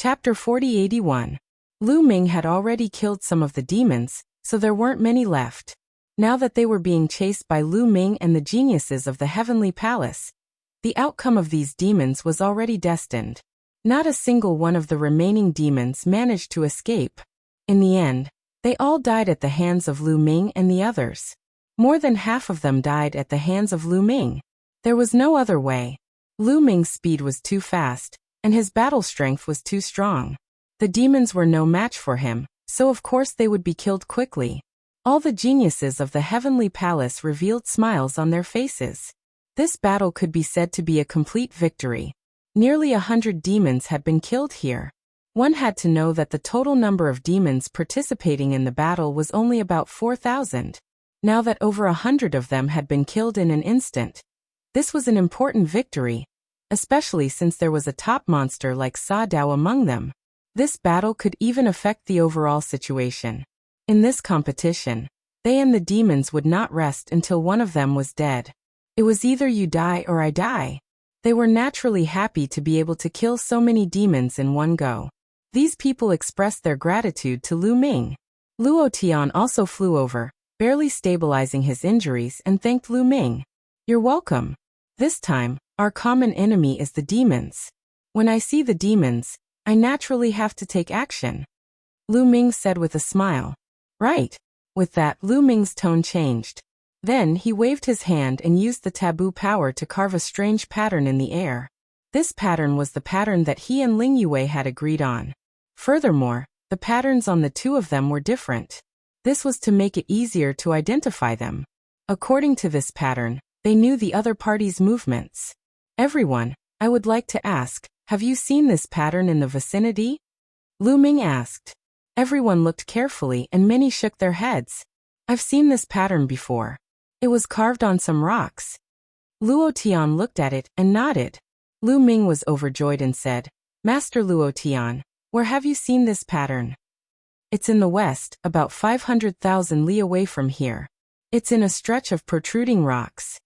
Chapter 4081. Lu Ming had already killed some of the demons, so there weren't many left. Now that they were being chased by Lu Ming and the geniuses of the Heavenly Palace, the outcome of these demons was already destined. Not a single one of the remaining demons managed to escape. In the end, they all died at the hands of Lu Ming and the others. More than half of them died at the hands of Lu Ming. There was no other way. Lu Ming's speed was too fast, and his battle strength was too strong. The demons were no match for him, so of course they would be killed quickly. All the geniuses of the Heavenly Palace revealed smiles on their faces. This battle could be said to be a complete victory. Nearly 100 demons had been killed here. One had to know that the total number of demons participating in the battle was only about 4,000. Now that over 100 of them had been killed in an instant, this was an important victory, especially since there was a top monster like Sa Dao among them. This battle could even affect the overall situation. In this competition, they and the demons would not rest until one of them was dead. It was either you die or I die. They were naturally happy to be able to kill so many demons in one go. These people expressed their gratitude to Lu Ming. Luo Tian also flew over, barely stabilizing his injuries, and thanked Lu Ming. "You're welcome. This time, our common enemy is the demons. When I see the demons, I naturally have to take action," Lu Ming said with a smile. "Right." With that, Lu Ming's tone changed. Then he waved his hand and used the taboo power to carve a strange pattern in the air. This pattern was the pattern that he and Ling Yue had agreed on. Furthermore, the patterns on the two of them were different. This was to make it easier to identify them. According to this pattern, they knew the other party's movements. "Everyone, I would like to ask, have you seen this pattern in the vicinity?" Lu Ming asked. Everyone looked carefully and many shook their heads. "I've seen this pattern before. It was carved on some rocks." Luo Tian looked at it and nodded. Lu Ming was overjoyed and said, "Master Luo Tian, where have you seen this pattern?" "It's in the west, about 500,000 li away from here. It's in a stretch of protruding rocks."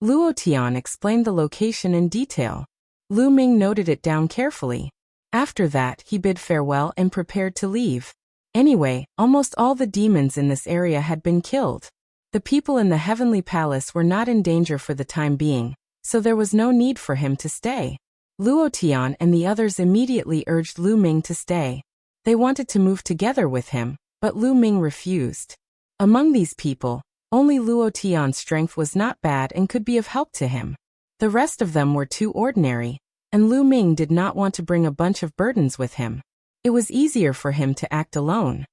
Luo Tian explained the location in detail. Lu Ming noted it down carefully. After that, he bid farewell and prepared to leave. Anyway, almost all the demons in this area had been killed. The people in the Heavenly Palace were not in danger for the time being, so there was no need for him to stay. Luo Tian and the others immediately urged Lu Ming to stay. They wanted to move together with him, but Lu Ming refused. Among these people, only Luo Tian's strength was not bad and could be of help to him. The rest of them were too ordinary, and Lu Ming did not want to bring a bunch of burdens with him. It was easier for him to act alone.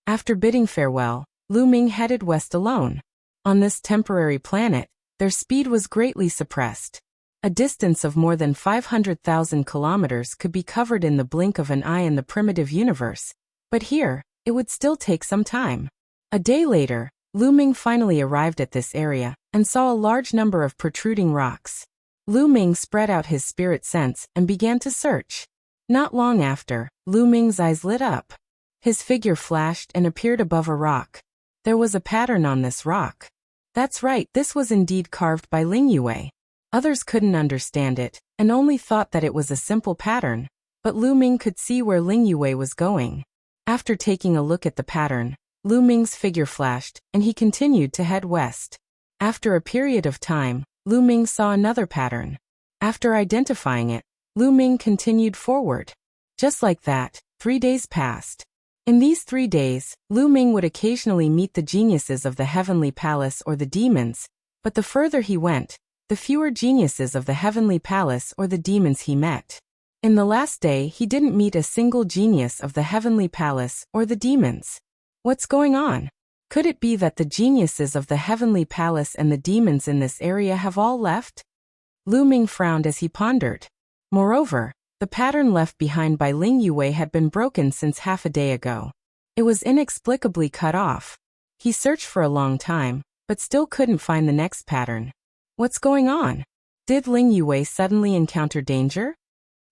After bidding farewell, Lu Ming headed west alone. On this temporary planet, their speed was greatly suppressed. A distance of more than 500,000 kilometers could be covered in the blink of an eye in the primitive universe, but here, it would still take some time. A day later, Lu Ming finally arrived at this area and saw a large number of protruding rocks. Lu Ming spread out his spirit sense and began to search. Not long after, Lu Ming's eyes lit up. His figure flashed and appeared above a rock. There was a pattern on this rock. That's right, this was indeed carved by Ling Yue. Others couldn't understand it, and only thought that it was a simple pattern, but Lu Ming could see where Ling Yue was going. After taking a look at the pattern, Lu Ming's figure flashed, and he continued to head west. After a period of time, Lu Ming saw another pattern. After identifying it, Lu Ming continued forward. Just like that, 3 days passed. In these 3 days, Lu Ming would occasionally meet the geniuses of the Heavenly Palace or the demons, but the further he went, the fewer geniuses of the Heavenly Palace or the demons he met. In the last day, he didn't meet a single genius of the Heavenly Palace or the demons. What's going on? Could it be that the geniuses of the Heavenly Palace and the demons in this area have all left? Lu Ming frowned as he pondered. Moreover, the pattern left behind by Ling Yue had been broken since half a day ago. It was inexplicably cut off. He searched for a long time, but still couldn't find the next pattern. What's going on? Did Ling Yue suddenly encounter danger?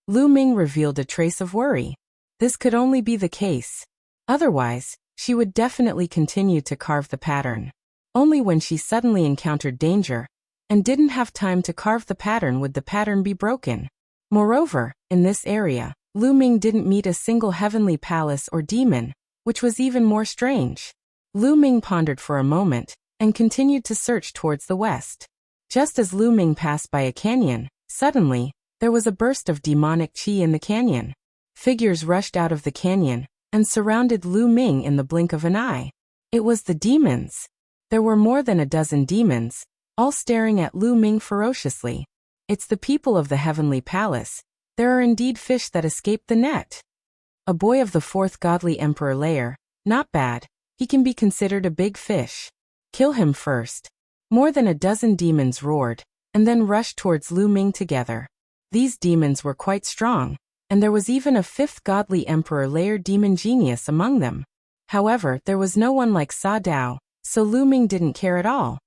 Lu Ming revealed a trace of worry. This could only be the case. Otherwise, she would definitely continue to carve the pattern. Only when she suddenly encountered danger, and didn't have time to carve the pattern, would the pattern be broken. Moreover, in this area, Lu Ming didn't meet a single heavenly palace or demon, which was even more strange. Lu Ming pondered for a moment, and continued to search towards the west. Just as Lu Ming passed by a canyon, suddenly, there was a burst of demonic qi in the canyon. Figures rushed out of the canyon, and surrounded Lu Ming in the blink of an eye. It was the demons. There were more than a dozen demons, all staring at Lu Ming ferociously. It's the people of the heavenly palace. There are indeed fish that escaped the net. A boy of the fourth godly emperor layer, not bad, he can be considered a big fish. Kill him first. More than a dozen demons roared, and then rushed towards Lu Ming together. These demons were quite strong, and there was even a fifth godly emperor layer demon genius among them. However, there was no one like Sa Dao, so Lu Ming didn't care at all.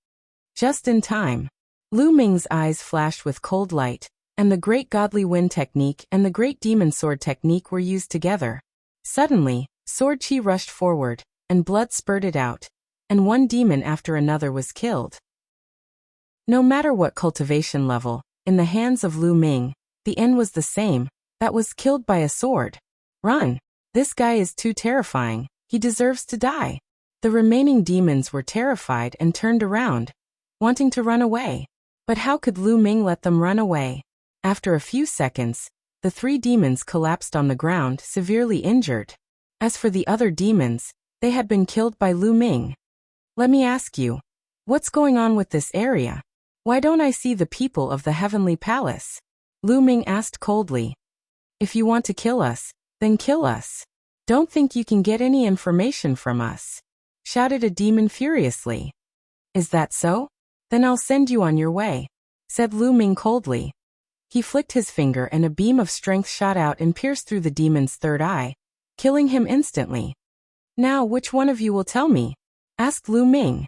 Just in time. Lu Ming's eyes flashed with cold light, and the great godly wind technique and the great demon sword technique were used together. Suddenly, sword qi rushed forward, and blood spurted out, and one demon after another was killed. No matter what cultivation level, in the hands of Lu Ming, the end was the same, that was killed by a sword. Run! This guy is too terrifying, he deserves to die. The remaining demons were terrified and turned around, wanting to run away. But how could Lu Ming let them run away? After a few seconds, the three demons collapsed on the ground, severely injured. As for the other demons, they had been killed by Lu Ming. Let me ask you, what's going on with this area? Why don't I see the people of the heavenly palace? Lu Ming asked coldly. If you want to kill us, then kill us. Don't think you can get any information from us, shouted a demon furiously. Is that so? Then I'll send you on your way, said Lu Ming coldly. He flicked his finger and a beam of strength shot out and pierced through the demon's third eye, killing him instantly. Now which one of you will tell me? Asked Lu Ming.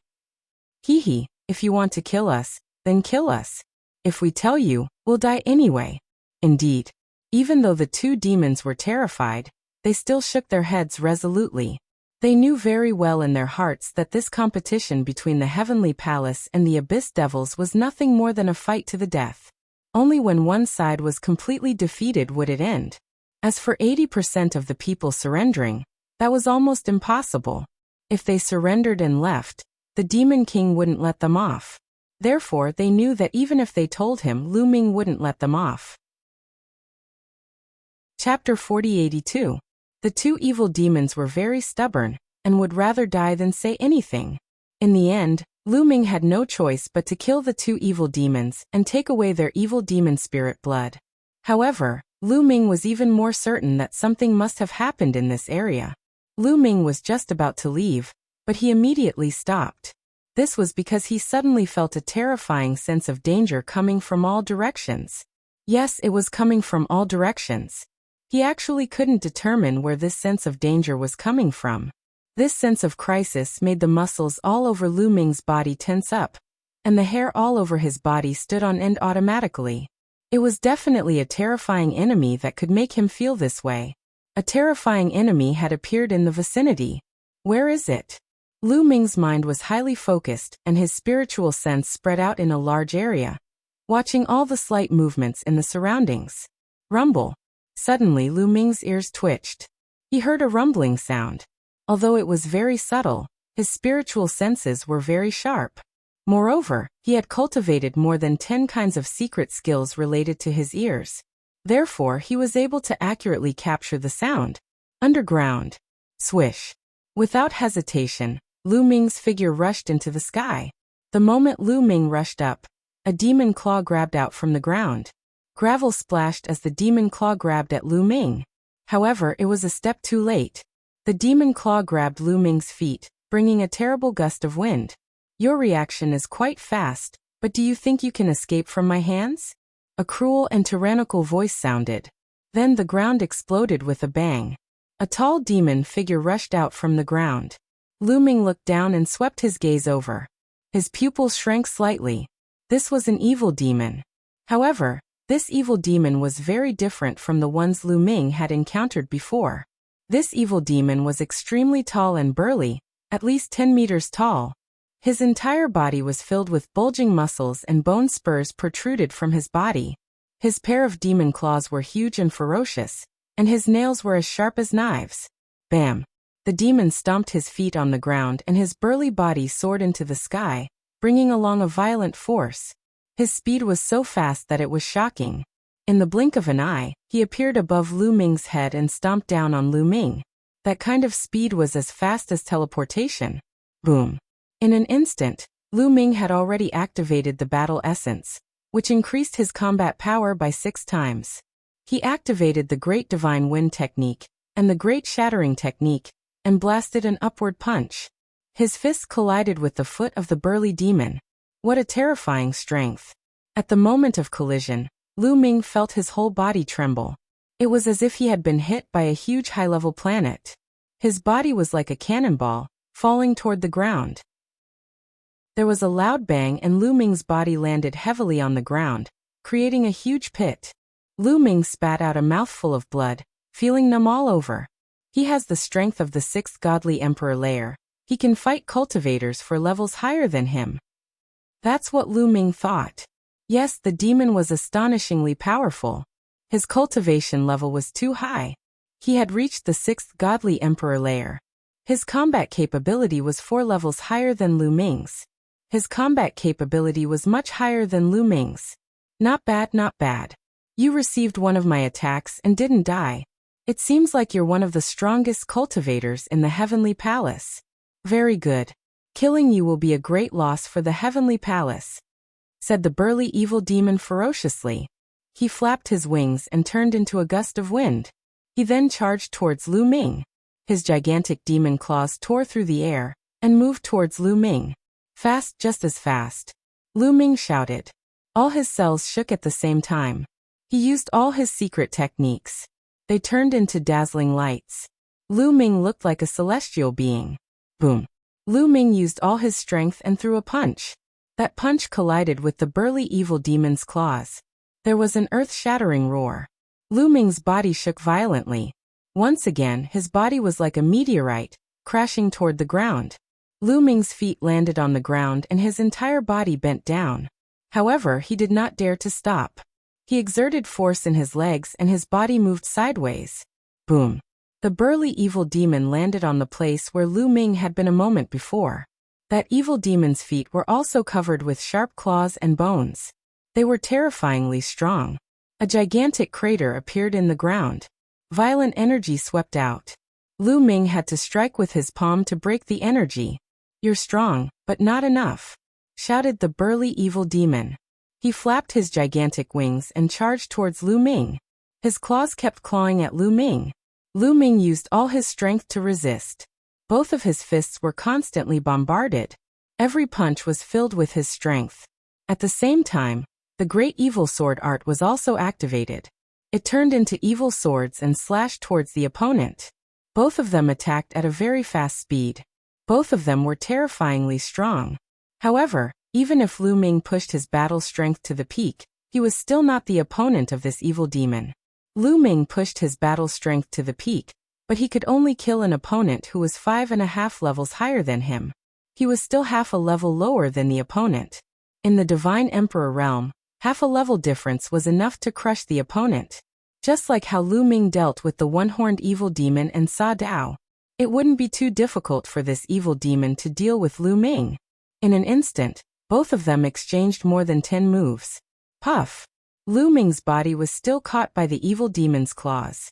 Hee, if you want to kill us, then kill us. If we tell you, we'll die anyway. Indeed. Even though the two demons were terrified, they still shook their heads resolutely. They knew very well in their hearts that this competition between the heavenly palace and the abyss devils was nothing more than a fight to the death. Only when one side was completely defeated would it end. As for 80% of the people surrendering, that was almost impossible. If they surrendered and left, the Demon King wouldn't let them off. Therefore, they knew that even if they told him, Lu Ming wouldn't let them off. Chapter 4082. The two evil demons were very stubborn, and would rather die than say anything. In the end, Lu Ming had no choice but to kill the two evil demons and take away their evil demon spirit blood. However, Lu Ming was even more certain that something must have happened in this area. Lu Ming was just about to leave, but he immediately stopped. This was because he suddenly felt a terrifying sense of danger coming from all directions. Yes, it was coming from all directions. He actually couldn't determine where this sense of danger was coming from. This sense of crisis made the muscles all over Lu Ming's body tense up, and the hair all over his body stood on end automatically. It was definitely a terrifying enemy that could make him feel this way. A terrifying enemy had appeared in the vicinity. Where is it? Lu Ming's mind was highly focused and his spiritual sense spread out in a large area, watching all the slight movements in the surroundings. Rumble. Suddenly Lu Ming's ears twitched. He heard a rumbling sound. Although it was very subtle, his spiritual senses were very sharp. Moreover, he had cultivated more than 10 kinds of secret skills related to his ears. Therefore, he was able to accurately capture the sound. Underground. Swish. Without hesitation, Lu Ming's figure rushed into the sky. The moment Lu Ming rushed up, a demon claw grabbed out from the ground. Gravel splashed as the demon claw grabbed at Lu Ming. However, it was a step too late. The demon claw grabbed Lu Ming's feet, bringing a terrible gust of wind. Your reaction is quite fast, but do you think you can escape from my hands? A cruel and tyrannical voice sounded. Then the ground exploded with a bang. A tall demon figure rushed out from the ground. Lu Ming looked down and swept his gaze over. His pupils shrank slightly. This was an evil demon. However, this evil demon was very different from the ones Lu Ming had encountered before. This evil demon was extremely tall and burly, at least 10 meters tall. His entire body was filled with bulging muscles and bone spurs protruded from his body. His pair of demon claws were huge and ferocious, and his nails were as sharp as knives. Bam! The demon stomped his feet on the ground and his burly body soared into the sky, bringing along a violent force. His speed was so fast that it was shocking. In the blink of an eye, he appeared above Lu Ming's head and stomped down on Lu Ming. That kind of speed was as fast as teleportation. Boom! In an instant, Lu Ming had already activated the battle essence, which increased his combat power by 6 times. He activated the Great Divine Wind technique and the Great Shattering technique and blasted an upward punch. His fists collided with the foot of the burly demon. What a terrifying strength! At the moment of collision, Lu Ming felt his whole body tremble. It was as if he had been hit by a huge high-level planet. His body was like a cannonball, falling toward the ground. There was a loud bang and Lu Ming's body landed heavily on the ground, creating a huge pit. Lu Ming spat out a mouthful of blood, feeling numb all over. He has the strength of the 6th godly emperor layer. He can fight cultivators for levels higher than him. That's what Lu Ming thought. Yes, the demon was astonishingly powerful. His cultivation level was too high. He had reached the 6th godly emperor layer. His combat capability was 4 levels higher than Lu Ming's. His combat capability was much higher than Lu Ming's. Not bad, not bad. You received one of my attacks and didn't die. It seems like you're one of the strongest cultivators in the Heavenly Palace. Very good. Killing you will be a great loss for the Heavenly Palace, said the burly evil demon ferociously. He flapped his wings and turned into a gust of wind. He then charged towards Lu Ming. His gigantic demon claws tore through the air and moved towards Lu Ming. Fast, just as fast. Lu Ming shouted. All his cells shook at the same time. He used all his secret techniques. They turned into dazzling lights. Lu Ming looked like a celestial being. Boom! Lu Ming used all his strength and threw a punch. That punch collided with the burly evil demon's claws. There was an earth-shattering roar. Lu Ming's body shook violently. Once again, his body was like a meteorite, crashing toward the ground. Lu Ming's feet landed on the ground and his entire body bent down. However, he did not dare to stop. He exerted force in his legs and his body moved sideways. Boom! The burly evil demon landed on the place where Lu Ming had been a moment before. That evil demon's feet were also covered with sharp claws and bones. They were terrifyingly strong. A gigantic crater appeared in the ground. Violent energy swept out. Lu Ming had to strike with his palm to break the energy. You're strong, but not enough, shouted the burly evil demon. He flapped his gigantic wings and charged towards Lu Ming. His claws kept clawing at Lu Ming. Lu Ming used all his strength to resist. Both of his fists were constantly bombarded. Every punch was filled with his strength. At the same time, the great evil sword art was also activated. It turned into evil swords and slashed towards the opponent. Both of them attacked at a very fast speed. Both of them were terrifyingly strong. However, even if Lu Ming pushed his battle strength to the peak, he was still not the opponent of this evil demon. Lu Ming pushed his battle strength to the peak, but he could only kill an opponent who was 5.5 levels higher than him. He was still half a level lower than the opponent. In the Divine Emperor realm, half a level difference was enough to crush the opponent. Just like how Lu Ming dealt with the one-horned evil demon and Sa Dao. It wouldn't be too difficult for this evil demon to deal with Lu Ming. In an instant, both of them exchanged more than 10 moves. Puff! Lu Ming's body was still caught by the evil demon's claws.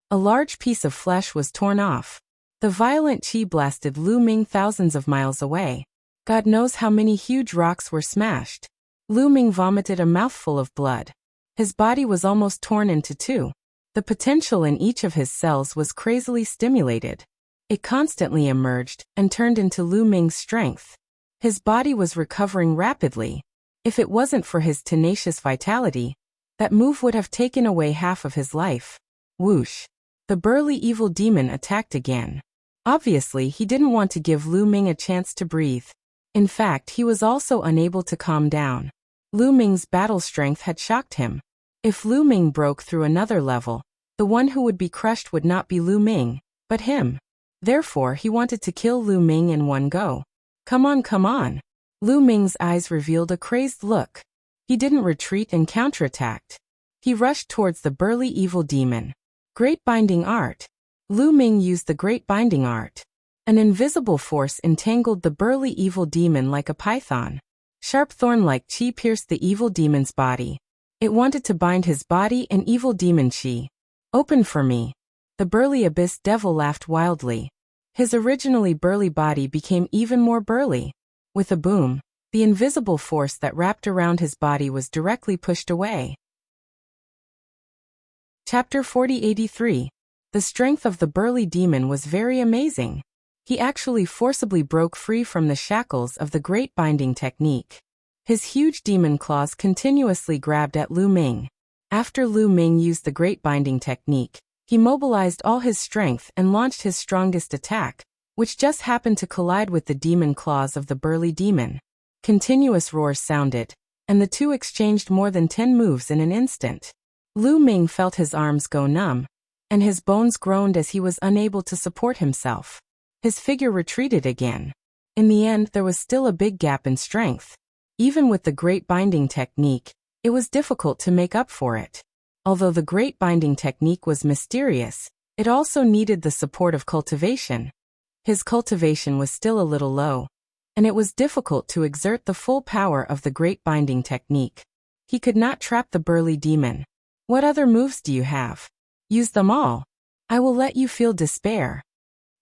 A large piece of flesh was torn off. The violent qi blasted Lu Ming thousands of miles away. God knows how many huge rocks were smashed. Lu Ming vomited a mouthful of blood. His body was almost torn into 2. The potential in each of his cells was crazily stimulated. It constantly emerged and turned into Lu Ming's strength. His body was recovering rapidly. If it wasn't for his tenacious vitality, that move would have taken away half of his life. Whoosh! The burly evil demon attacked again. Obviously, he didn't want to give Lu Ming a chance to breathe. In fact, he was also unable to calm down. Lu Ming's battle strength had shocked him. If Lu Ming broke through another level, the one who would be crushed would not be Lu Ming, but him. Therefore, he wanted to kill Lu Ming in one go. Come on, come on. Lu Ming's eyes revealed a crazed look. He didn't retreat and counterattacked. He rushed towards the burly evil demon. Great Binding Art. Lu Ming used the Great Binding Art. An invisible force entangled the burly evil demon like a python. Sharp thorn-like qi pierced the evil demon's body. It wanted to bind his body and evil demon qi. Open for me. The burly abyss devil laughed wildly. His originally burly body became even more burly. With a boom, the invisible force that wrapped around his body was directly pushed away. Chapter 4083. The strength of the burly demon was very amazing. He actually forcibly broke free from the shackles of the Great Binding Technique. His huge demon claws continuously grabbed at Lu Ming. After Lu Ming used the Great Binding Technique, he mobilized all his strength and launched his strongest attack, which just happened to collide with the demon claws of the burly demon. Continuous roars sounded, and the two exchanged more than 10 moves in an instant. Lu Ming felt his arms go numb, and his bones groaned as he was unable to support himself. His figure retreated again. In the end, there was still a big gap in strength. Even with the Great Binding Technique, it was difficult to make up for it. Although the Great Binding Technique was mysterious, it also needed the support of cultivation. His cultivation was still a little low, and it was difficult to exert the full power of the Great Binding Technique. He could not trap the burly demon. What other moves do you have? Use them all. I will let you feel despair.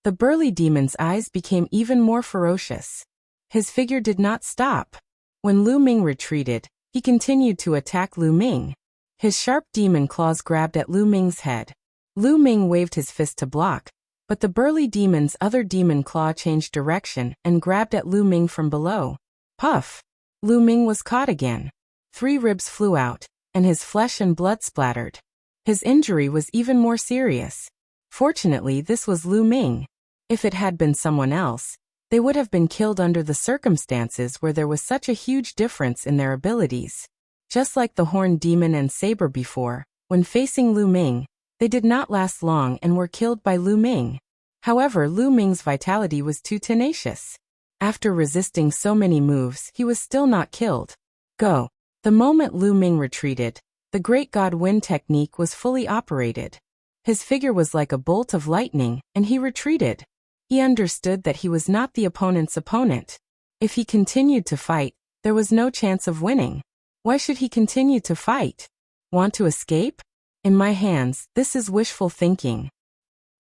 The burly demon's eyes became even more ferocious. His figure did not stop. When Lu Ming retreated, he continued to attack Lu Ming. His sharp demon claws grabbed at Lu Ming's head. Lu Ming waved his fist to block, but the burly demon's other demon claw changed direction and grabbed at Lu Ming from below. Puff! Lu Ming was caught again. 3 ribs flew out, and his flesh and blood splattered. His injury was even more serious. Fortunately, this was Lu Ming. If it had been someone else, they would have been killed under the circumstances where there was such a huge difference in their abilities. Just like the Horned Demon and Saber before, when facing Lu Ming, they did not last long and were killed by Lu Ming. However, Lu Ming's vitality was too tenacious. After resisting so many moves, he was still not killed. Go. The moment Lu Ming retreated, the Great God Wind technique was fully operated. His figure was like a bolt of lightning, and he retreated. He understood that he was not the opponent's opponent. If he continued to fight, there was no chance of winning. Why should he continue to fight? Want to escape? In my hands, this is wishful thinking.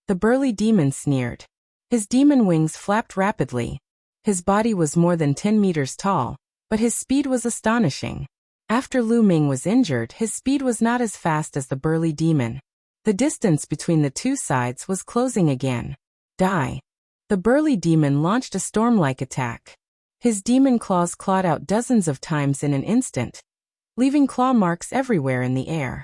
The burly demon sneered. His demon wings flapped rapidly. His body was more than 10 meters tall, but his speed was astonishing. After Lu Ming was injured, his speed was not as fast as the burly demon. The distance between the two sides was closing again. Die. The burly demon launched a storm-like attack. His demon claws clawed out dozens of times in an instant, leaving claw marks everywhere in the air.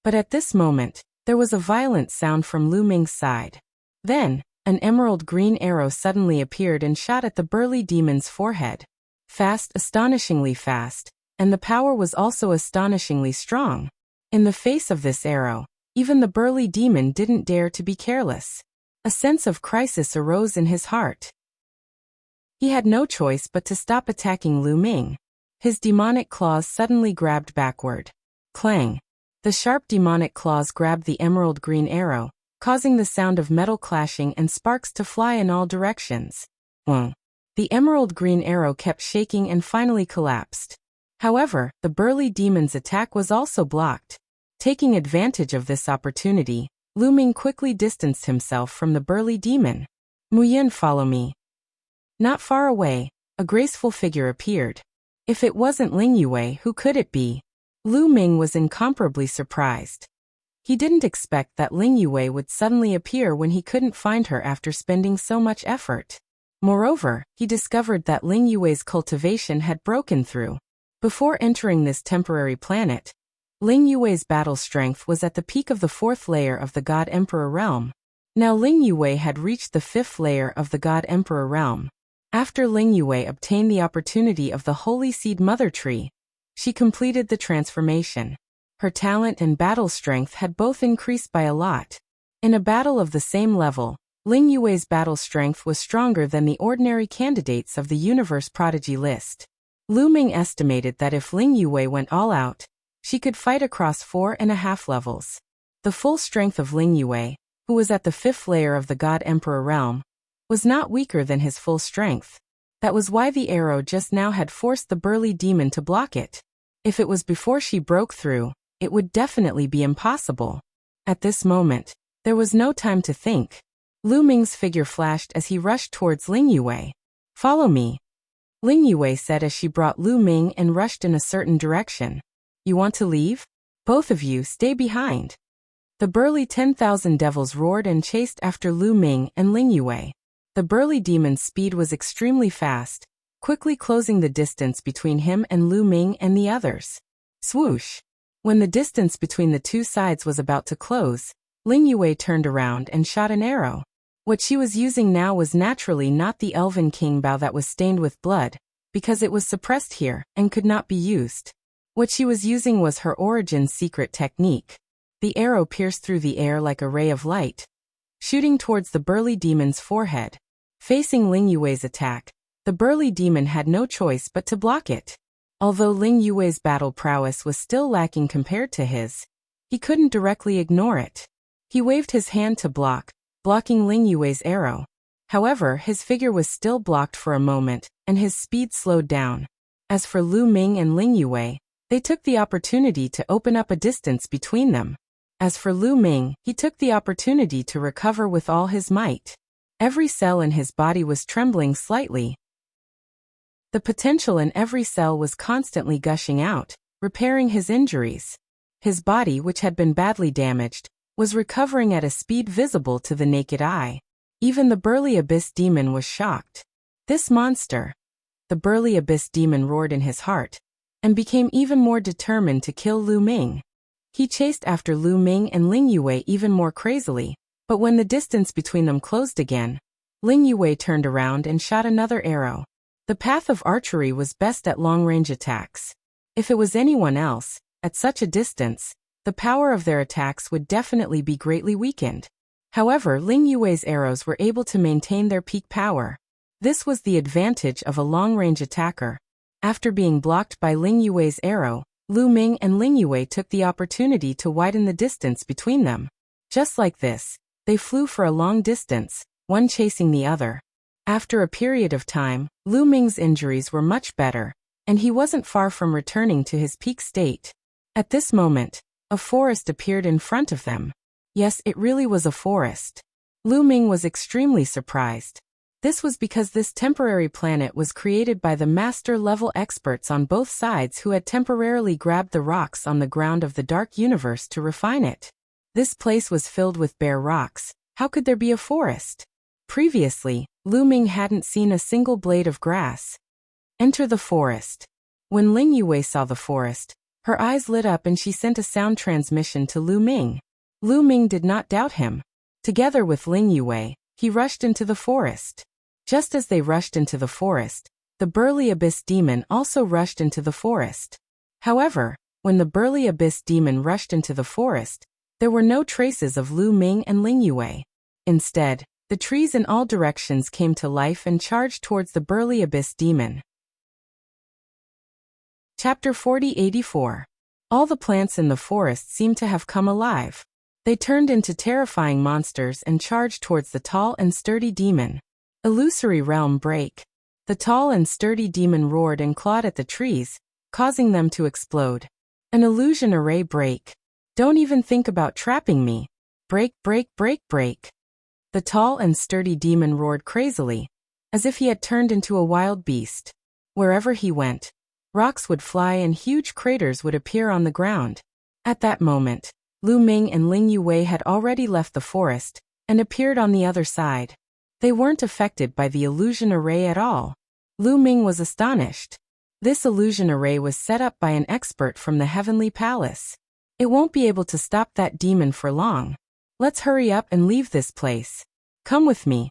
But at this moment, there was a violent sound from Lu Ming's side. Then, an emerald green arrow suddenly appeared and shot at the burly demon's forehead. Fast, astonishingly fast, and the power was also astonishingly strong. In the face of this arrow, even the burly demon didn't dare to be careless. A sense of crisis arose in his heart. He had no choice but to stop attacking Lu Ming. His demonic claws suddenly grabbed backward. Clang! The sharp demonic claws grabbed the emerald green arrow, causing the sound of metal clashing and sparks to fly in all directions. The emerald green arrow kept shaking and finally collapsed. However, the burly demon's attack was also blocked. Taking advantage of this opportunity, Lu Ming quickly distanced himself from the burly demon. Muyin, follow me. Not far away, a graceful figure appeared. If it wasn't Ling Yue, who could it be? Lu Ming was incomparably surprised. He didn't expect that Ling Yue would suddenly appear when he couldn't find her after spending so much effort. Moreover, he discovered that Ling Yue's cultivation had broken through. Before entering this temporary planet, Ling Yue's battle strength was at the peak of the 4th layer of the God Emperor realm. Now Ling Yue had reached the 5th layer of the God Emperor realm. After Ling Yue obtained the opportunity of the Holy Seed Mother Tree, she completed the transformation. Her talent and battle strength had both increased by a lot. In a battle of the same level, Ling Yue's battle strength was stronger than the ordinary candidates of the Universe Prodigy list. Lu Ming estimated that if Ling Yue went all out, she could fight across 4.5 levels. The full strength of Ling Yue, who was at the 5th layer of the God Emperor realm, was not weaker than his full strength. That was why the arrow just now had forced the burly demon to block it. If it was before she broke through, it would definitely be impossible. At this moment, there was no time to think. Lu Ming's figure flashed as he rushed towards Ling Yue. "Follow me," Ling Yue said as she brought Lu Ming and rushed in a certain direction. "You want to leave? Both of you stay behind." The burly 10,000 devils roared and chased after Lu Ming and Ling Yue. The burly demon's speed was extremely fast, quickly closing the distance between him and Lu Ming and the others. Swoosh! When the distance between the two sides was about to close, Ling Yue turned around and shot an arrow. What she was using now was naturally not the elven king bow that was stained with blood, because it was suppressed here and could not be used. What she was using was her origin's secret technique. The arrow pierced through the air like a ray of light, shooting towards the burly demon's forehead. Facing Ling Yue's attack, the burly demon had no choice but to block it. Although Ling Yue's battle prowess was still lacking compared to his, he couldn't directly ignore it. He waved his hand to block, blocking Ling Yue's arrow. However, his figure was still blocked for a moment, and his speed slowed down. As for Lu Ming and Ling Yue, they took the opportunity to open up a distance between them. As for Lu Ming, he took the opportunity to recover with all his might. Every cell in his body was trembling slightly. The potential in every cell was constantly gushing out, repairing his injuries. His body, which had been badly damaged, was recovering at a speed visible to the naked eye. Even the burly abyss demon was shocked. This monster! The burly abyss demon roared in his heart, and became even more determined to kill Lu Ming. He chased after Lu Ming and Ling Yue even more crazily, but when the distance between them closed again, Ling Yue turned around and shot another arrow. The path of archery was best at long-range attacks. If it was anyone else, at such a distance, the power of their attacks would definitely be greatly weakened. However, Ling Yue's arrows were able to maintain their peak power. This was the advantage of a long-range attacker. After being blocked by Ling Yue's arrow, Lu Ming and Ling Yue took the opportunity to widen the distance between them. Just like this, they flew for a long distance, one chasing the other. After a period of time, Lu Ming's injuries were much better, and he wasn't far from returning to his peak state. At this moment, a forest appeared in front of them. Yes, it really was a forest. Lu Ming was extremely surprised. This was because this temporary planet was created by the master-level experts on both sides who had temporarily grabbed the rocks on the ground of the dark universe to refine it. This place was filled with bare rocks. How could there be a forest? Previously, Lu Ming hadn't seen a single blade of grass. Enter the forest. When Ling Yue saw the forest, her eyes lit up and she sent a sound transmission to Lu Ming. Lu Ming did not doubt him. Together with Ling Yue, he rushed into the forest. Just as they rushed into the forest, the burly abyss demon also rushed into the forest. However, when the burly abyss demon rushed into the forest, there were no traces of Lu Ming and Ling Yue. Instead, the trees in all directions came to life and charged towards the burly abyss demon. Chapter 4084. All the plants in the forest seemed to have come alive. They turned into terrifying monsters and charged towards the tall and sturdy demon. Illusory realm break. The tall and sturdy demon roared and clawed at the trees, causing them to explode. An illusion array break. Don't even think about trapping me. Break, break, break, break. The tall and sturdy demon roared crazily, as if he had turned into a wild beast. Wherever he went, rocks would fly and huge craters would appear on the ground. At that moment, Lu Ming and Ling Yue had already left the forest and appeared on the other side. They weren't affected by the illusion array at all. Lu Ming was astonished. This illusion array was set up by an expert from the Heavenly Palace. It won't be able to stop that demon for long. Let's hurry up and leave this place. Come with me.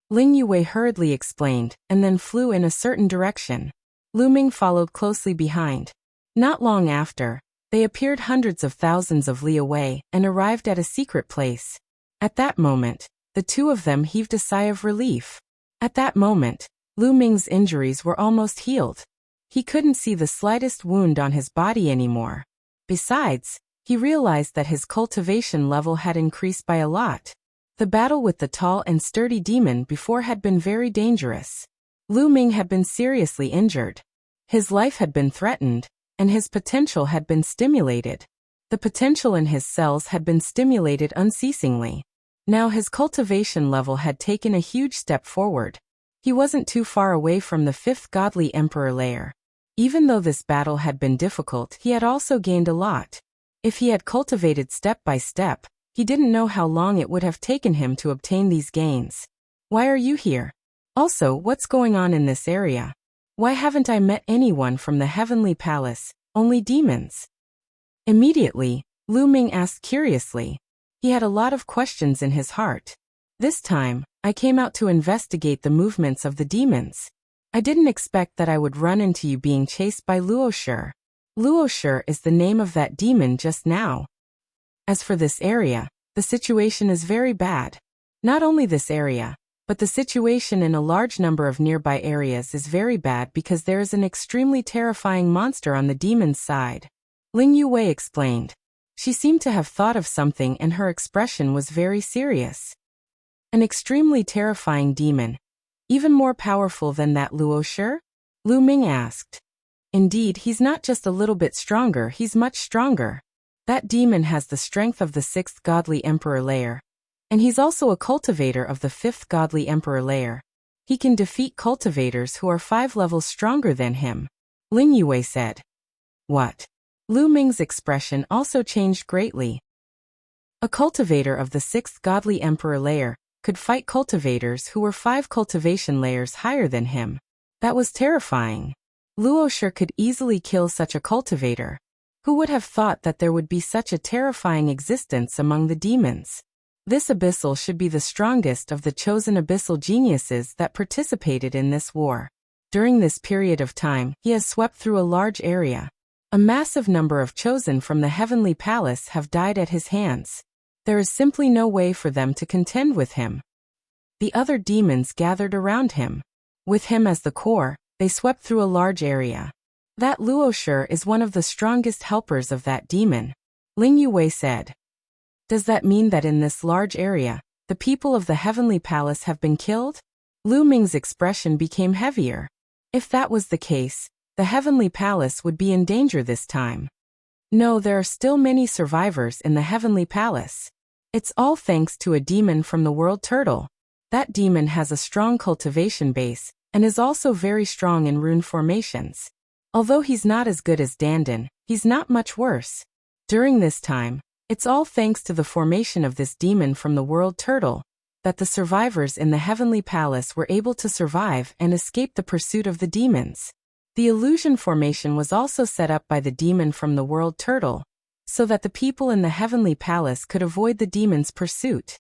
Ling Yue hurriedly explained, and then flew in a certain direction. Lu Ming followed closely behind. Not long after, they appeared hundreds of thousands of li away and arrived at a secret place. At that moment, the two of them heaved a sigh of relief. At that moment, Lu Ming's injuries were almost healed. He couldn't see the slightest wound on his body anymore. Besides, He realized that his cultivation level had increased by a lot. The battle with the tall and sturdy demon before had been very dangerous. Lu Ming had been seriously injured. His life had been threatened, and his potential had been stimulated. The potential in his cells had been stimulated unceasingly. Now his cultivation level had taken a huge step forward. He wasn't too far away from the 5th godly emperor layer. Even though this battle had been difficult, he had also gained a lot. If he had cultivated step by step, he didn't know how long it would have taken him to obtain these gains. Why are you here? Also, what's going on in this area? Why haven't I met anyone from the heavenly palace, only demons? Immediately, Lu Ming asked curiously. He had a lot of questions in his heart. This time, I came out to investigate the movements of the demons. I didn't expect that I would run into you being chased by Luoshi. Luoshi is the name of that demon just now. As for this area, the situation is very bad. Not only this area, but the situation in a large number of nearby areas is very bad because there is an extremely terrifying monster on the demon's side. Ling Yuwei explained. She seemed to have thought of something and her expression was very serious. An extremely terrifying demon. Even more powerful than that Luoshi? Lu Ming asked. Indeed, he's not just a little bit stronger, he's much stronger. That demon has the strength of the 6th godly emperor layer. And he's also a cultivator of the 5th godly emperor layer. He can defeat cultivators who are 5 levels stronger than him. Ling Yuwei said. What? Lu Ming's expression also changed greatly. A cultivator of the 6th godly emperor layer could fight cultivators who were 5 cultivation layers higher than him. That was terrifying. Luoshi could easily kill such a cultivator. Who would have thought that there would be such a terrifying existence among the demons? This abyssal should be the strongest of the chosen abyssal geniuses that participated in this war. During this period of time, he has swept through a large area. A massive number of chosen from the heavenly palace have died at his hands. There is simply no way for them to contend with him. The other demons gathered around him. With him as the core, they swept through a large area. That Luoshi is one of the strongest helpers of that demon. Ling Yuwei said. Does that mean that in this large area, the people of the heavenly palace have been killed? Lu Ming's expression became heavier. If that was the case, the heavenly palace would be in danger this time. No, there are still many survivors in the heavenly palace. It's all thanks to a demon from the world turtle. That demon has a strong cultivation base, and is also very strong in rune formations. Although he's not as good as Dandan, he's not much worse. During this time, it's all thanks to the formation of this demon from the world turtle, that the survivors in the heavenly palace were able to survive and escape the pursuit of the demons. The illusion formation was also set up by the demon from the world turtle, so that the people in the heavenly palace could avoid the demon's pursuit.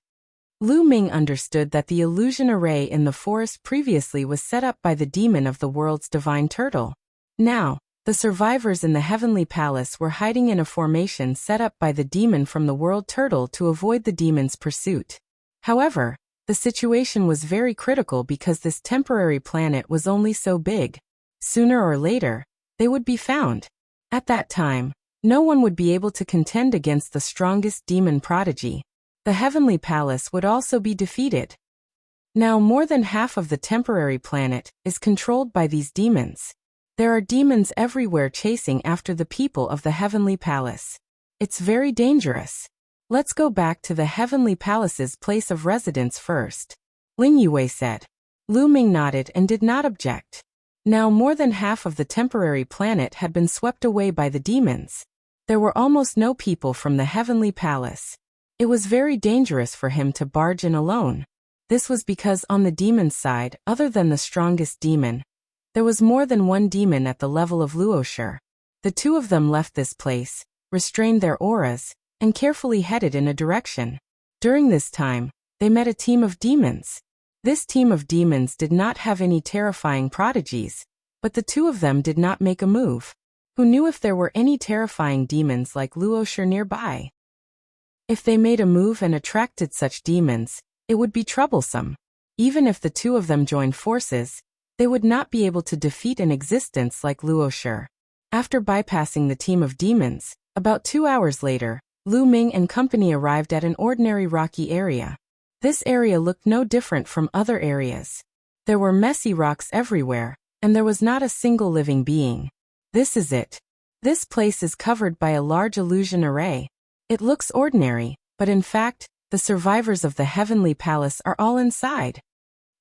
Lu Ming understood that the illusion array in the forest previously was set up by the demon of the world's divine turtle. Now, the survivors in the heavenly palace were hiding in a formation set up by the demon from the world turtle to avoid the demon's pursuit. However, the situation was very critical because this temporary planet was only so big. Sooner or later, they would be found. At that time, no one would be able to contend against the strongest demon prodigy. The heavenly palace would also be defeated. Now more than half of the temporary planet is controlled by these demons. There are demons everywhere chasing after the people of the heavenly palace. It's very dangerous. Let's go back to the heavenly palace's place of residence first. Ling Yuwei said. Lu Ming nodded and did not object. Now more than half of the temporary planet had been swept away by the demons. There were almost no people from the heavenly palace. It was very dangerous for him to barge in alone. This was because on the demon's side, other than the strongest demon, there was more than one demon at the level of Luoshi. The two of them left this place, restrained their auras, and carefully headed in a direction. During this time, they met a team of demons. This team of demons did not have any terrifying prodigies, but the two of them did not make a move. Who knew if there were any terrifying demons like Luoshi nearby? If they made a move and attracted such demons, it would be troublesome. Even if the two of them joined forces, they would not be able to defeat an existence like Luoshi. After bypassing the team of demons, About 2 hours later, Lu Ming and company arrived at an ordinary rocky area. This area looked no different from other areas. There were messy rocks everywhere, and there was not a single living being. This is it. This place is covered by a large illusion array. It looks ordinary, but in fact, the survivors of the heavenly palace are all inside.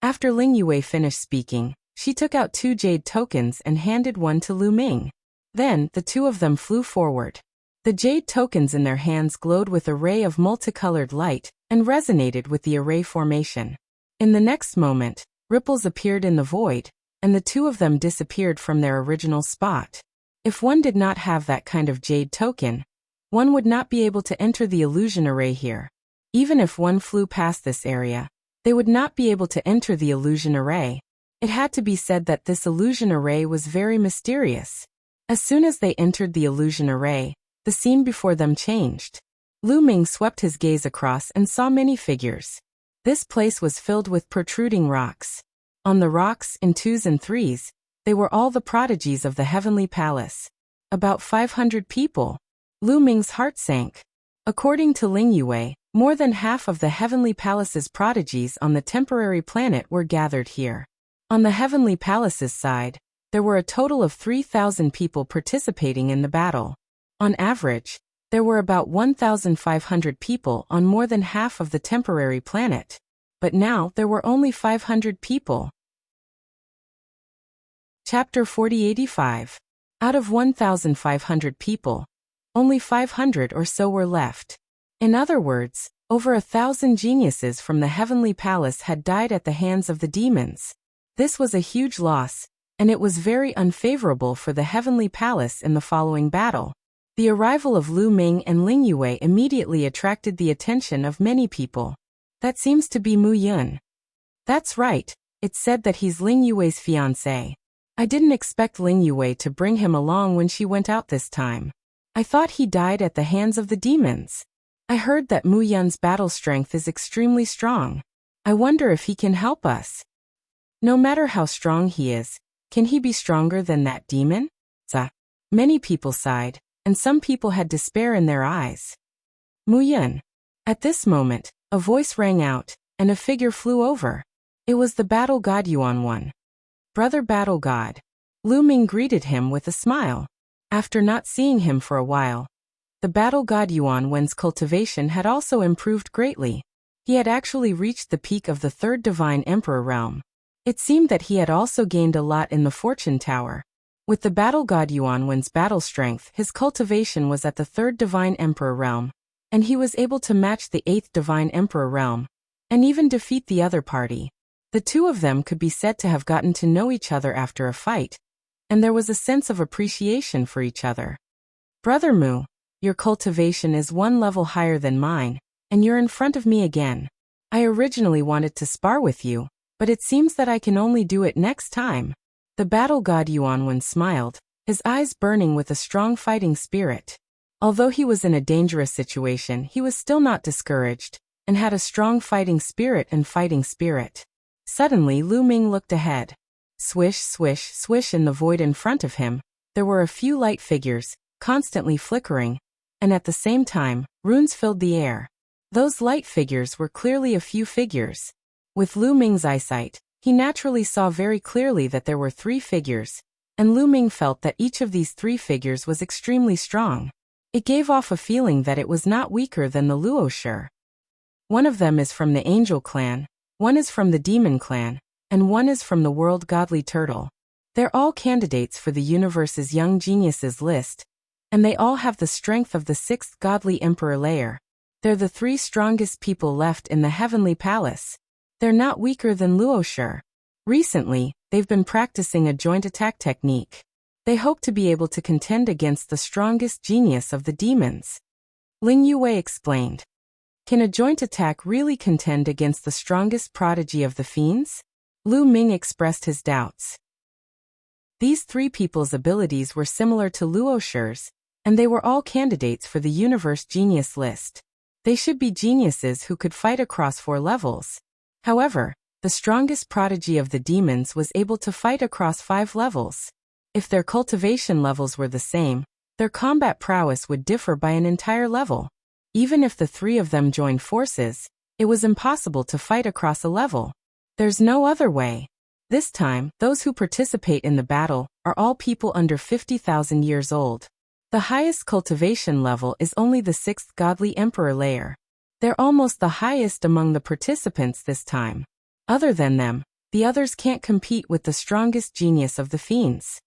After Ling Yue finished speaking, she took out 2 jade tokens and handed one to Lu Ming. Then, the two of them flew forward. The jade tokens in their hands glowed with a ray of multicolored light and resonated with the array formation. In the next moment, ripples appeared in the void, and the two of them disappeared from their original spot. If one did not have that kind of jade token, one would not be able to enter the illusion array here. Even if one flew past this area, they would not be able to enter the illusion array. It had to be said that this illusion array was very mysterious. As soon as they entered the illusion array, the scene before them changed. Lu Ming swept his gaze across and saw many figures. This place was filled with protruding rocks. On the rocks, in 2s and 3s, they were all the prodigies of the heavenly palace. About 500 people. Lu Ming's heart sank. According to Ling Yue, more than half of the heavenly palace's prodigies on the temporary planet were gathered here. On the heavenly palace's side, there were a total of 3,000 people participating in the battle. On average, there were about 1,500 people on more than half of the temporary planet. But now there were only 500 people. Chapter 4085. Out of 1,500 people, only 500 or so were left. In other words, over 1,000 geniuses from the heavenly palace had died at the hands of the demons. This was a huge loss, and it was very unfavorable for the heavenly palace in the following battle. The arrival of Lu Ming and Ling Yue immediately attracted the attention of many people. That seems to be Mu Yun. That's right, it's said that he's Ling Yue's fiancé. I didn't expect Ling Yue to bring him along when she went out this time. I thought he died at the hands of the demons. I heard that Mu Yun's battle strength is extremely strong. I wonder if he can help us. No matter how strong he is, can he be stronger than that demon? Many people sighed, and some people had despair in their eyes. Mu Yun. At this moment, a voice rang out, and a figure flew over. It was the battle god Yuan One. Brother Battle God. Lu Ming greeted him with a smile. After not seeing him for a while, the battle god Yuan Wen's cultivation had also improved greatly. He had actually reached the peak of the 3rd Divine Emperor realm. It seemed that he had also gained a lot in the Fortune Tower. With the battle god Yuan Wen's battle strength, his cultivation was at the 3rd Divine Emperor realm, and he was able to match the 8th Divine Emperor realm, and even defeat the other party. The two of them could be said to have gotten to know each other after a fight, and there was a sense of appreciation for each other. Brother Mu, your cultivation is 1 level higher than mine, and you're in front of me again. I originally wanted to spar with you, but it seems that I can only do it next time. The battle god Yuanwen smiled, his eyes burning with a strong fighting spirit. Although he was in a dangerous situation, he was still not discouraged, and had a strong fighting spirit. Suddenly Lu Ming looked ahead. Swish, swish, swish in the void in front of him, there were a few light figures, constantly flickering, and at the same time, runes filled the air. Those light figures were clearly a few figures. With Lu Ming's eyesight, he naturally saw very clearly that there were 3 figures, and Lu Ming felt that each of these 3 figures was extremely strong. It gave off a feeling that it was not weaker than the Luoshi. One of them is from the Angel clan, one is from the Demon clan, and one is from the World Godly Turtle. They're all candidates for the universe's Young Geniuses list, and they all have the strength of the 6th Godly Emperor layer. They're the 3 strongest people left in the Heavenly Palace. They're not weaker than Luoshi. Recently, they've been practicing a joint attack technique. They hope to be able to contend against the strongest genius of the demons. Ling Yue explained. Can a joint attack really contend against the strongest prodigy of the fiends? Lu Ming expressed his doubts. These 3 people's abilities were similar to Luoshi's, and they were all candidates for the Universe Genius list. They should be geniuses who could fight across 4 levels. However, the strongest prodigy of the demons was able to fight across 5 levels. If their cultivation levels were the same, their combat prowess would differ by an entire level. Even if the three of them joined forces, it was impossible to fight across a level. There's no other way. This time, those who participate in the battle are all people under 50,000 years old. The highest cultivation level is only the 6th godly emperor layer. They're almost the highest among the participants this time. Other than them, the others can't compete with the strongest genius of the fiends.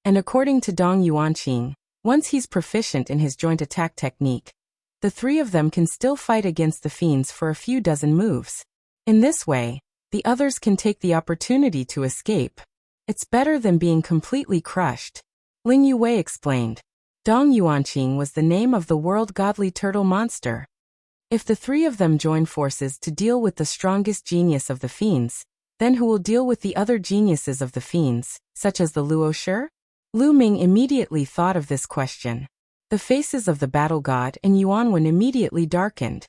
And according to Dong Yuanqing, once he's proficient in his joint attack technique, the three of them can still fight against the fiends for a few dozen moves. In this way, the others can take the opportunity to escape. It's better than being completely crushed. Ling Yue explained. Dong Yuanqing was the name of the world godly turtle monster. If the three of them join forces to deal with the strongest genius of the fiends, then who will deal with the other geniuses of the fiends, such as the Luoshi? Lu Ming immediately thought of this question. The faces of the battle god and Yuanwen immediately darkened.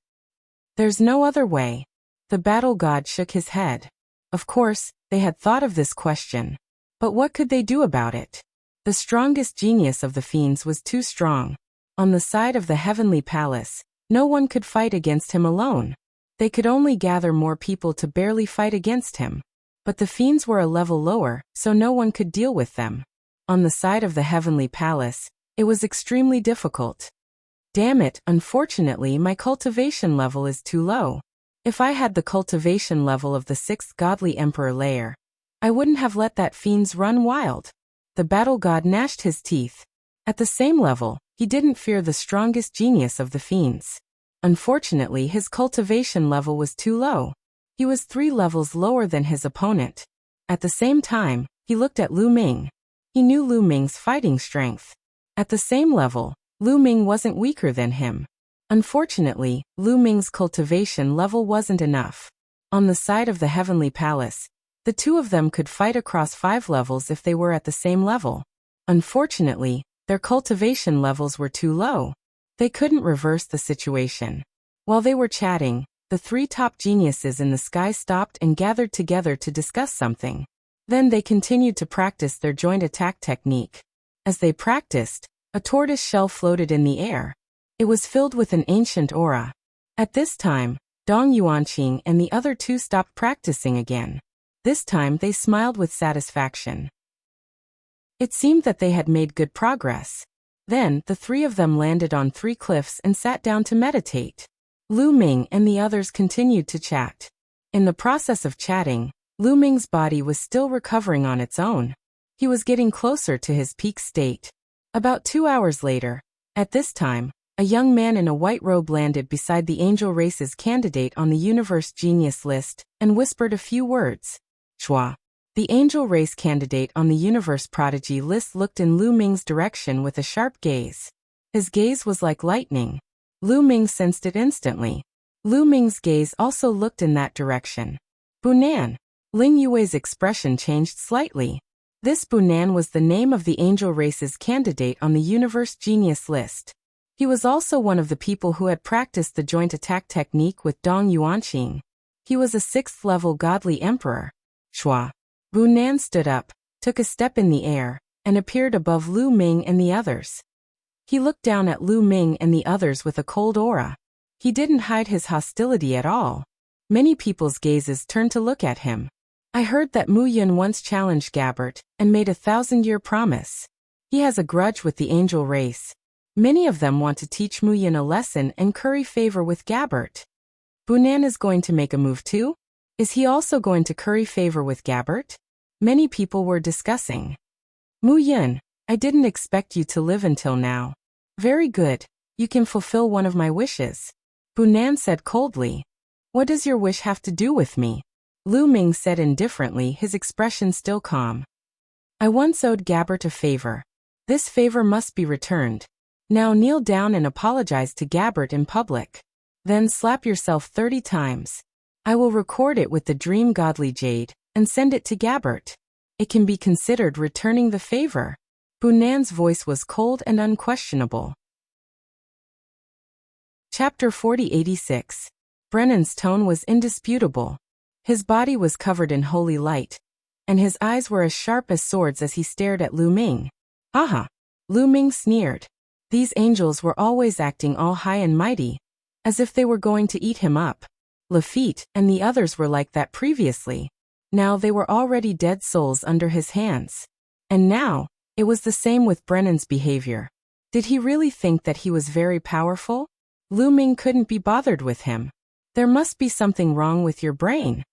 There's no other way. The battle god shook his head. Of course, they had thought of this question. But what could they do about it? The strongest genius of the fiends was too strong. On the side of the heavenly palace, no one could fight against him alone. They could only gather more people to barely fight against him. But the fiends were a level lower, so no one could deal with them. On the side of the heavenly palace, it was extremely difficult. Damn it, unfortunately my cultivation level is too low. If I had the cultivation level of the 6th godly emperor layer, I wouldn't have let that fiends run wild. The battle god gnashed his teeth. At the same level, he didn't fear the strongest genius of the fiends. Unfortunately, his cultivation level was too low. He was 3 levels lower than his opponent. At the same time, he looked at Lu Ming. He knew Lu Ming's fighting strength. At the same level, Lu Ming wasn't weaker than him. Unfortunately, Lu Ming's cultivation level wasn't enough. On the side of the heavenly palace, the two of them could fight across 5 levels if they were at the same level. Unfortunately, their cultivation levels were too low. They couldn't reverse the situation. While they were chatting, the 3 top geniuses in the sky stopped and gathered together to discuss something. Then they continued to practice their joint attack technique. As they practiced, a tortoise shell floated in the air. It was filled with an ancient aura. At this time, Dong Yuanqing and the other 2 stopped practicing again. This time they smiled with satisfaction. It seemed that they had made good progress. Then, the 3 of them landed on 3 cliffs and sat down to meditate. Lu Ming and the others continued to chat. In the process of chatting, Lu Ming's body was still recovering on its own. He was getting closer to his peak state. About 2 hours later, at this time, a young man in a white robe landed beside the angel race's candidate on the universe genius list and whispered a few words. Chua. The angel race candidate on the universe prodigy list looked in Lu Ming's direction with a sharp gaze. His gaze was like lightning. Lu Ming sensed it instantly. Lu Ming's gaze also looked in that direction. Bunan. Ling Yue's expression changed slightly. This Bunan was the name of the angel race's candidate on the universe genius list. He was also one of the people who had practiced the joint attack technique with Dong Yuanqing. He was a 6th level godly emperor. Chua. Bunan stood up, took a step in the air, and appeared above Lu Ming and the others. He looked down at Lu Ming and the others with a cold aura. He didn't hide his hostility at all. Many people's gazes turned to look at him. I heard that Mu Yun once challenged Gabbert and made a 1,000-year promise. He has a grudge with the angel race. Many of them want to teach Mu Yun a lesson and curry favor with Gabbert. Bunan is going to make a move too? Is he also going to curry favor with Gabbert? Many people were discussing. Mu Yun, I didn't expect you to live until now. Very good, you can fulfill one of my wishes. Bunan said coldly. What does your wish have to do with me? Lu Ming said indifferently, his expression still calm. I once owed Gabbert a favor. This favor must be returned. Now kneel down and apologize to Gabbert in public. Then slap yourself 30 times. I will record it with the dream godly jade and send it to Gabbert. It can be considered returning the favor. Bunan's voice was cold and unquestionable. Chapter 4086. Brennan's tone was indisputable. His body was covered in holy light, and his eyes were as sharp as swords as he stared at Lu Ming. Aha! Lu Ming sneered. These angels were always acting all high and mighty, as if they were going to eat him up. Lafitte and the others were like that previously. Now they were already dead souls under his hands. And now, it was the same with Brennan's behavior. Did he really think that he was very powerful? Lu Ming couldn't be bothered with him. There must be something wrong with your brain.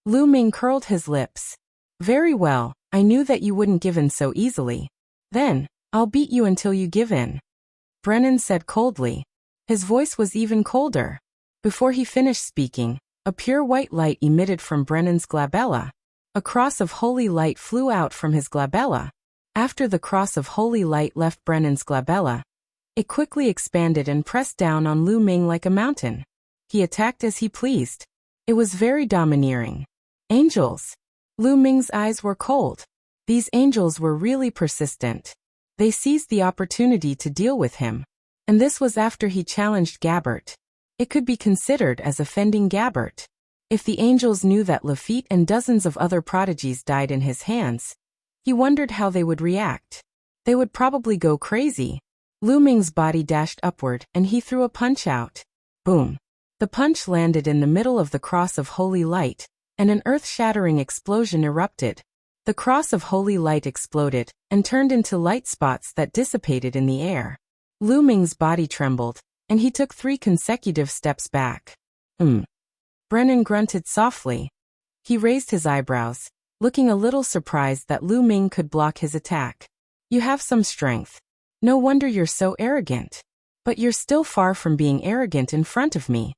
Lu Ming curled his lips. Very well, I knew that you wouldn't give in so easily. Then, I'll beat you until you give in. Brennan said coldly. His voice was even colder. Before he finished speaking, a pure white light emitted from Brennan's glabella. A cross of holy light flew out from his glabella. After the cross of holy light left Brennan's glabella, it quickly expanded and pressed down on Lu Ming like a mountain. He attacked as he pleased. It was very domineering. Angels. Lu Ming's eyes were cold. These angels were really persistent. They seized the opportunity to deal with him. And this was after he challenged Gabbert. It could be considered as offending Gabbert. If the angels knew that Lafitte and dozens of other prodigies died in his hands, he wondered how they would react. They would probably go crazy. Lu Ming's body dashed upward and he threw a punch out. Boom. The punch landed in the middle of the cross of holy light, and an earth-shattering explosion erupted. The cross of holy light exploded and turned into light spots that dissipated in the air. Lu Ming's body trembled, and he took 3 consecutive steps back. Brennan grunted softly. He raised his eyebrows, looking a little surprised that Lu Ming could block his attack. You have some strength. No wonder you're so arrogant. But you're still far from being arrogant in front of me.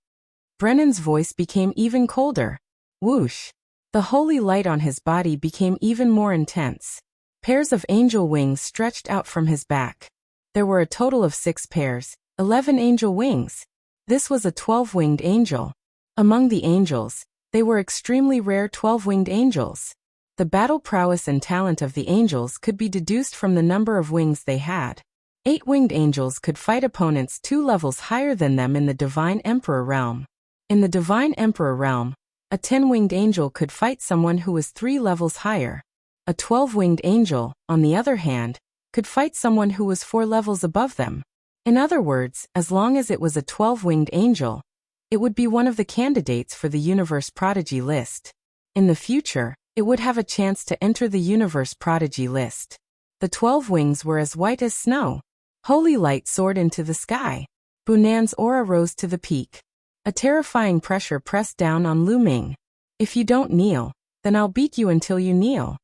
Brennan's voice became even colder. Whoosh. The holy light on his body became even more intense. Pairs of angel wings stretched out from his back. There were a total of 6 pairs, 11 angel wings. This was a 12-winged angel. Among the angels, they were extremely rare 12-winged angels. The battle prowess and talent of the angels could be deduced from the number of wings they had. 8-winged angels could fight opponents 2 levels higher than them in the Divine Emperor realm. In the Divine Emperor realm, a 10-winged angel could fight someone who was 3 levels higher. A 12-winged angel, on the other hand, could fight someone who was 4 levels above them. In other words, as long as it was a 12-winged angel, it would be one of the candidates for the Universe Prodigy list. In the future, it would have a chance to enter the Universe Prodigy list. The 12 wings were as white as snow. Holy light soared into the sky. Bunan's aura rose to the peak. A terrifying pressure pressed down on Lu Ming. If you don't kneel, then I'll beat you until you kneel.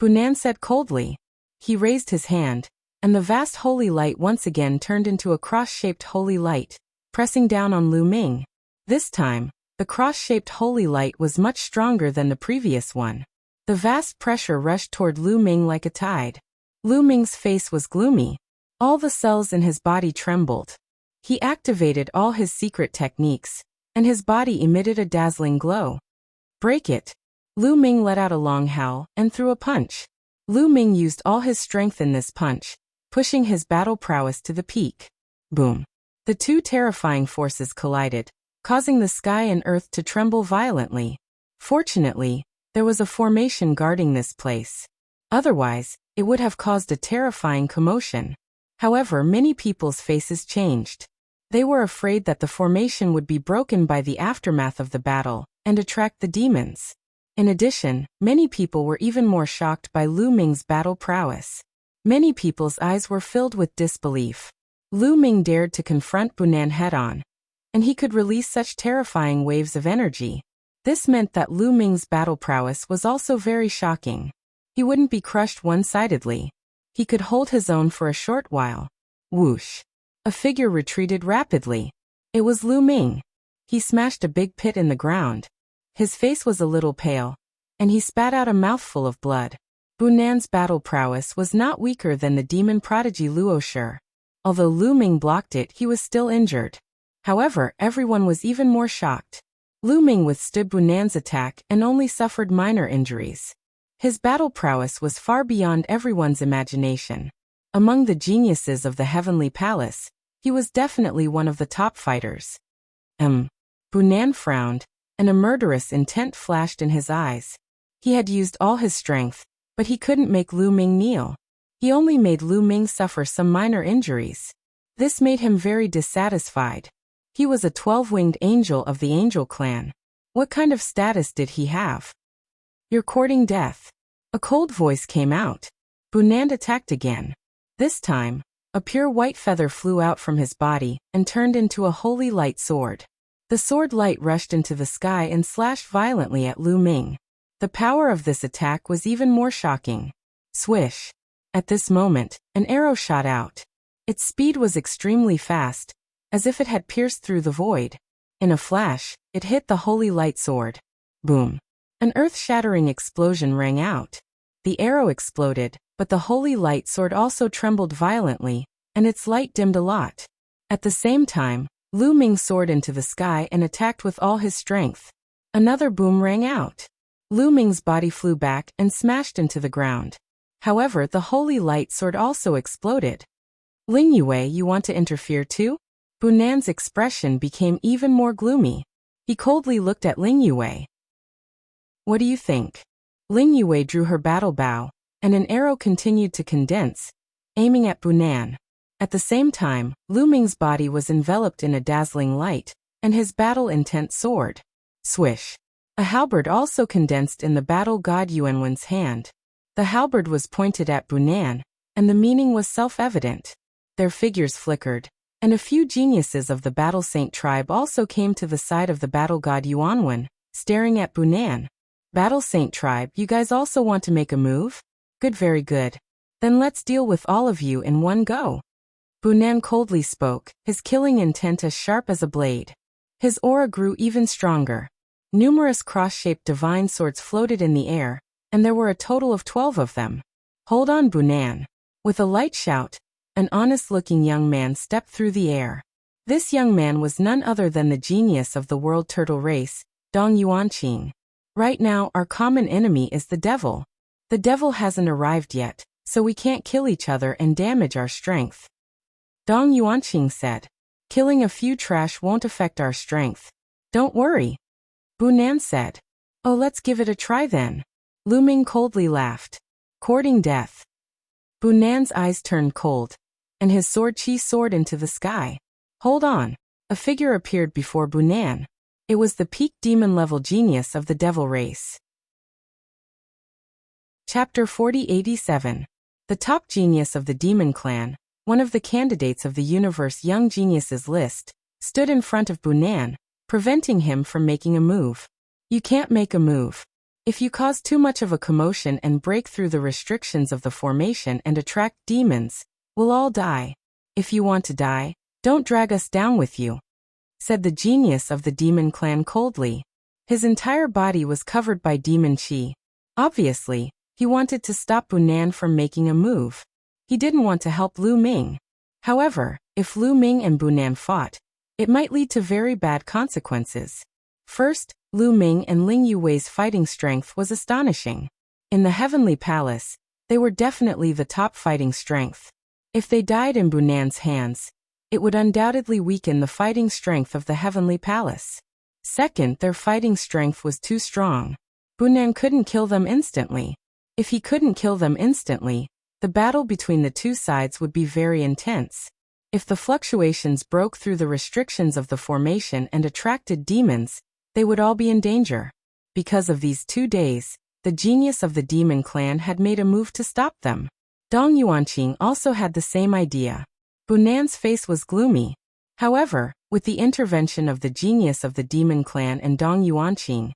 Bunan said coldly. He raised his hand, and the vast holy light once again turned into a cross-shaped holy light, pressing down on Lu Ming. This time, the cross-shaped holy light was much stronger than the previous one. The vast pressure rushed toward Lu Ming like a tide. Lu Ming's face was gloomy. All the cells in his body trembled. He activated all his secret techniques, and his body emitted a dazzling glow. Break it! Lu Ming let out a long howl and threw a punch. Lu Ming used all his strength in this punch, pushing his battle prowess to the peak. Boom! The 2 terrifying forces collided, causing the sky and earth to tremble violently. Fortunately, there was a formation guarding this place. Otherwise, it would have caused a terrifying commotion. However, many people's faces changed. They were afraid that the formation would be broken by the aftermath of the battle and attract the demons. In addition, many people were even more shocked by Lu Ming's battle prowess. Many people's eyes were filled with disbelief. Lu Ming dared to confront Bunan head-on, and he could release such terrifying waves of energy. This meant that Lu Ming's battle prowess was also very shocking. He wouldn't be crushed one-sidedly. He could hold his own for a short while. Whoosh! A figure retreated rapidly. It was Lu Ming. He smashed a big pit in the ground. His face was a little pale, and he spat out a mouthful of blood. Bunan's battle prowess was not weaker than the demon prodigy Luoshi. Although Lu Ming blocked it, he was still injured. However, everyone was even more shocked. Lu Ming withstood Bunan's attack and only suffered minor injuries. His battle prowess was far beyond everyone's imagination. Among the geniuses of the Heavenly Palace, he was definitely one of the top fighters. Bunan frowned, and a murderous intent flashed in his eyes. He had used all his strength, but he couldn't make Lu Ming kneel. He only made Lu Ming suffer some minor injuries. This made him very dissatisfied. He was a 12-winged angel of the angel clan. What kind of status did he have? You're courting death. A cold voice came out. Bunan attacked again. This time, a pure white feather flew out from his body and turned into a holy light sword. The sword light rushed into the sky and slashed violently at Lu Ming. The power of this attack was even more shocking. Swish! At this moment, an arrow shot out. Its speed was extremely fast, as if it had pierced through the void. In a flash, it hit the holy light sword. Boom! An earth-shattering explosion rang out. The arrow exploded, but the holy light sword also trembled violently, and its light dimmed a lot. At the same time, Lu Ming soared into the sky and attacked with all his strength. Another boom rang out. Lu Ming's body flew back and smashed into the ground. However, the holy light sword also exploded. Ling Yue, you want to interfere too? Bunan's expression became even more gloomy. He coldly looked at Ling Yue. What do you think? Ling Yue drew her battle bow, and an arrow continued to condense, aiming at Bunan. At the same time, Lu Ming's body was enveloped in a dazzling light, and his battle intent soared. Swish! A halberd also condensed in the battle god Yuanwen's hand. The halberd was pointed at Bunan, and the meaning was self-evident. Their figures flickered, and a few geniuses of the Battle Saint tribe also came to the side of the battle god Yuanwen, staring at Bunan. Battle Saint tribe, you guys also want to make a move? Good, very good. Then let's deal with all of you in one go. Bunan coldly spoke, his killing intent as sharp as a blade. His aura grew even stronger. Numerous cross-shaped divine swords floated in the air, and there were a total of 12 of them. Hold on, Bunan. With a light shout, an honest-looking young man stepped through the air. This young man was none other than the genius of the world turtle race, Dong Yuanqing. Right now, our common enemy is the devil. The devil hasn't arrived yet, so we can't kill each other and damage our strength. Dong Yuanqing said. Killing a few trash won't affect our strength. Don't worry. Bunan said. Oh, let's give it a try then. Lu Ming coldly laughed. Courting death. Bunan's eyes turned cold, and his sword chi soared into the sky. Hold on. A figure appeared before Bunan. It was the peak demon-level genius of the devil race. Chapter 4087. The top genius of the demon clan, one of the candidates of the universe young geniuses list, stood in front of Bunan, preventing him from making a move. You can't make a move. If you cause too much of a commotion and break through the restrictions of the formation and attract demons, we'll all die. If you want to die, don't drag us down with you, said the genius of the demon clan coldly. His entire body was covered by demon chi. Obviously, he wanted to stop Bunan from making a move. He didn't want to help Lu Ming. However, if Lu Ming and Bunan fought, it might lead to very bad consequences. First, Lu Ming and Ling Yue's fighting strength was astonishing. In the Heavenly Palace, they were definitely the top fighting strength. If they died in Bunan's hands, it would undoubtedly weaken the fighting strength of the Heavenly Palace. Second, their fighting strength was too strong. Bunan couldn't kill them instantly. If he couldn't kill them instantly, the battle between the two sides would be very intense. If the fluctuations broke through the restrictions of the formation and attracted demons, they would all be in danger. Because of these 2 days, the genius of the demon clan had made a move to stop them. Dong Yuanqing also had the same idea. Bunan's face was gloomy. However, with the intervention of the genius of the demon clan and Dong Yuanqing,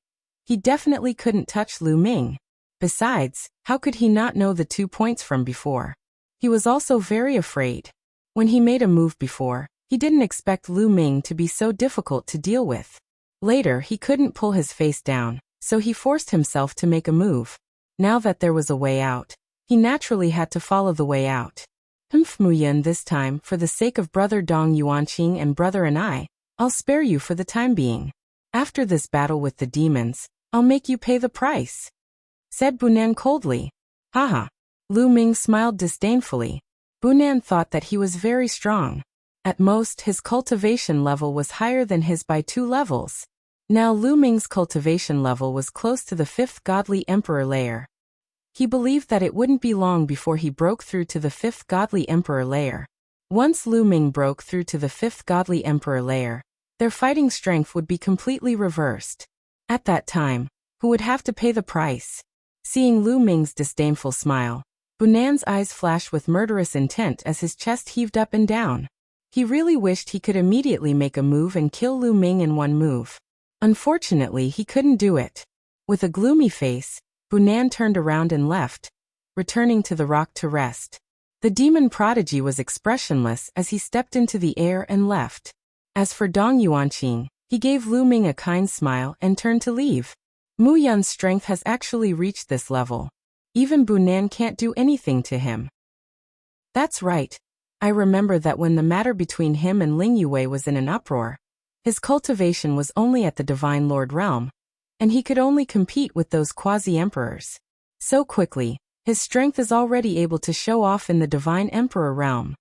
he definitely couldn't touch Lu Ming. Besides, how could he not know the 2 points from before? He was also very afraid. When he made a move before, he didn't expect Lu Ming to be so difficult to deal with. Later, he couldn't pull his face down, so he forced himself to make a move. Now that there was a way out, he naturally had to follow the way out. Muyan, this time, for the sake of brother Dong Yuanqing and brother and I'll spare you for the time being. After this battle with the demons, I'll make you pay the price, said Bunan coldly. Haha. Lu Ming smiled disdainfully. Bunan thought that he was very strong. At most, his cultivation level was higher than his by 2 levels. Now Lu Ming's cultivation level was close to the 5th godly emperor layer. He believed that it wouldn't be long before he broke through to the fifth godly emperor layer. Once Lu Ming broke through to the fifth godly emperor layer, their fighting strength would be completely reversed. At that time, who would have to pay the price? Seeing Lu Ming's disdainful smile, Bunan's eyes flashed with murderous intent as his chest heaved up and down. He really wished he could immediately make a move and kill Lu Ming in one move. Unfortunately, he couldn't do it. With a gloomy face, Bunan turned around and left, returning to the rock to rest. The demon prodigy was expressionless as he stepped into the air and left. As for Dong Yuanqing, he gave Lu Ming a kind smile and turned to leave. Mu Yun's strength has actually reached this level. Even Bunan can't do anything to him. That's right. I remember that when the matter between him and Ling Yue was in an uproar, his cultivation was only at the Divine Lord realm, and he could only compete with those quasi-emperors. So quickly, his strength is already able to show off in the Divine Emperor realm.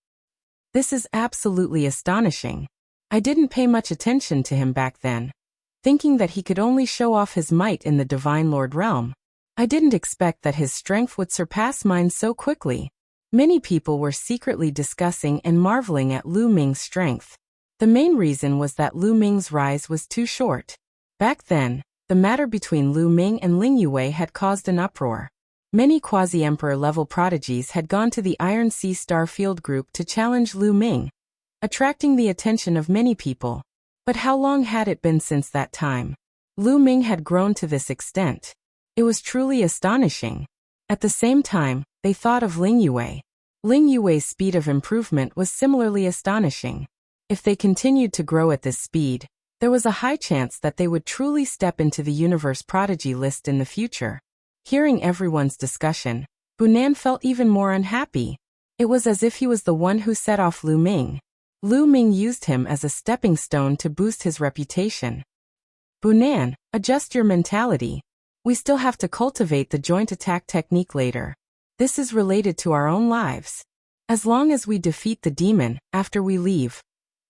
This is absolutely astonishing. I didn't pay much attention to him back then, thinking that he could only show off his might in the Divine Lord realm. I didn't expect that his strength would surpass mine so quickly. Many people were secretly discussing and marveling at Lu Ming's strength. The main reason was that Lu Ming's rise was too short. Back then, the matter between Lu Ming and Ling Yue had caused an uproar. Many quasi-emperor level prodigies had gone to the Iron Sea Starfield group to challenge Lu Ming, attracting the attention of many people. But how long had it been since that time? Lu Ming had grown to this extent. It was truly astonishing. At the same time, they thought of Ling Yue. Ling Yue's speed of improvement was similarly astonishing. If they continued to grow at this speed, there was a high chance that they would truly step into the universe prodigy list in the future. Hearing everyone's discussion, Bunan felt even more unhappy. It was as if he was the one who set off Lu Ming. Lu Ming used him as a stepping stone to boost his reputation. Bunan, adjust your mentality. We still have to cultivate the joint attack technique later. This is related to our own lives. As long as we defeat the demon after we leave,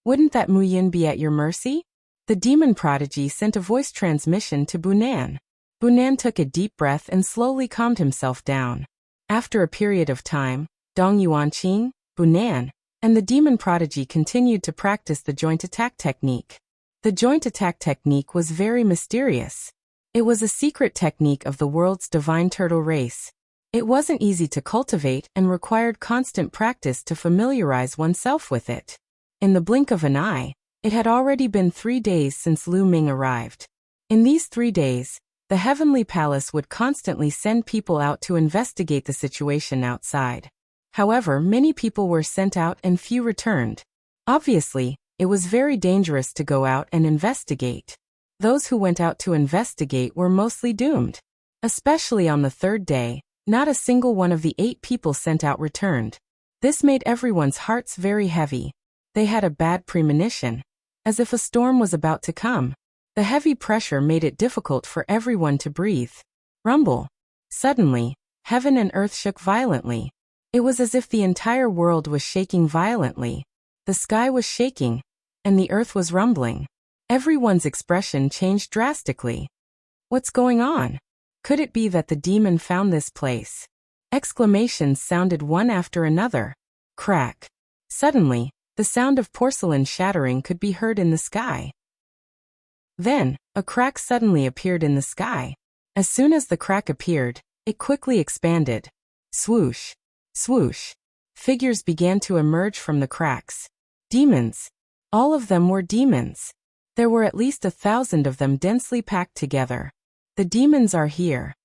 wouldn't that Mu Yin be at your mercy? The demon prodigy sent a voice transmission to Bunan. Bunan took a deep breath and slowly calmed himself down. After a period of time, Dong Yuanqing, Bunan, and the demon prodigy continued to practice the joint attack technique. The joint attack technique was very mysterious. It was a secret technique of the world's divine turtle race. It wasn't easy to cultivate and required constant practice to familiarize oneself with it. In the blink of an eye, it had already been 3 days since Lu Ming arrived. In these 3 days, the Heavenly Palace would constantly send people out to investigate the situation outside. However, many people were sent out and few returned. Obviously, it was very dangerous to go out and investigate. Those who went out to investigate were mostly doomed. Especially on the 3rd day, not a single one of the 8 people sent out returned. This made everyone's hearts very heavy. They had a bad premonition, as if a storm was about to come. The heavy pressure made it difficult for everyone to breathe. Rumble. Suddenly, heaven and earth shook violently. It was as if the entire world was shaking violently. The sky was shaking, and the earth was rumbling. Everyone's expression changed drastically. What's going on? Could it be that the demon found this place? Exclamations sounded one after another. Crack. Suddenly, the sound of porcelain shattering could be heard in the sky. Then, a crack suddenly appeared in the sky. As soon as the crack appeared, it quickly expanded. Swoosh. Swoosh. Figures began to emerge from the cracks. Demons. All of them were demons. There were at least 1,000 of them densely packed together. The demons are here.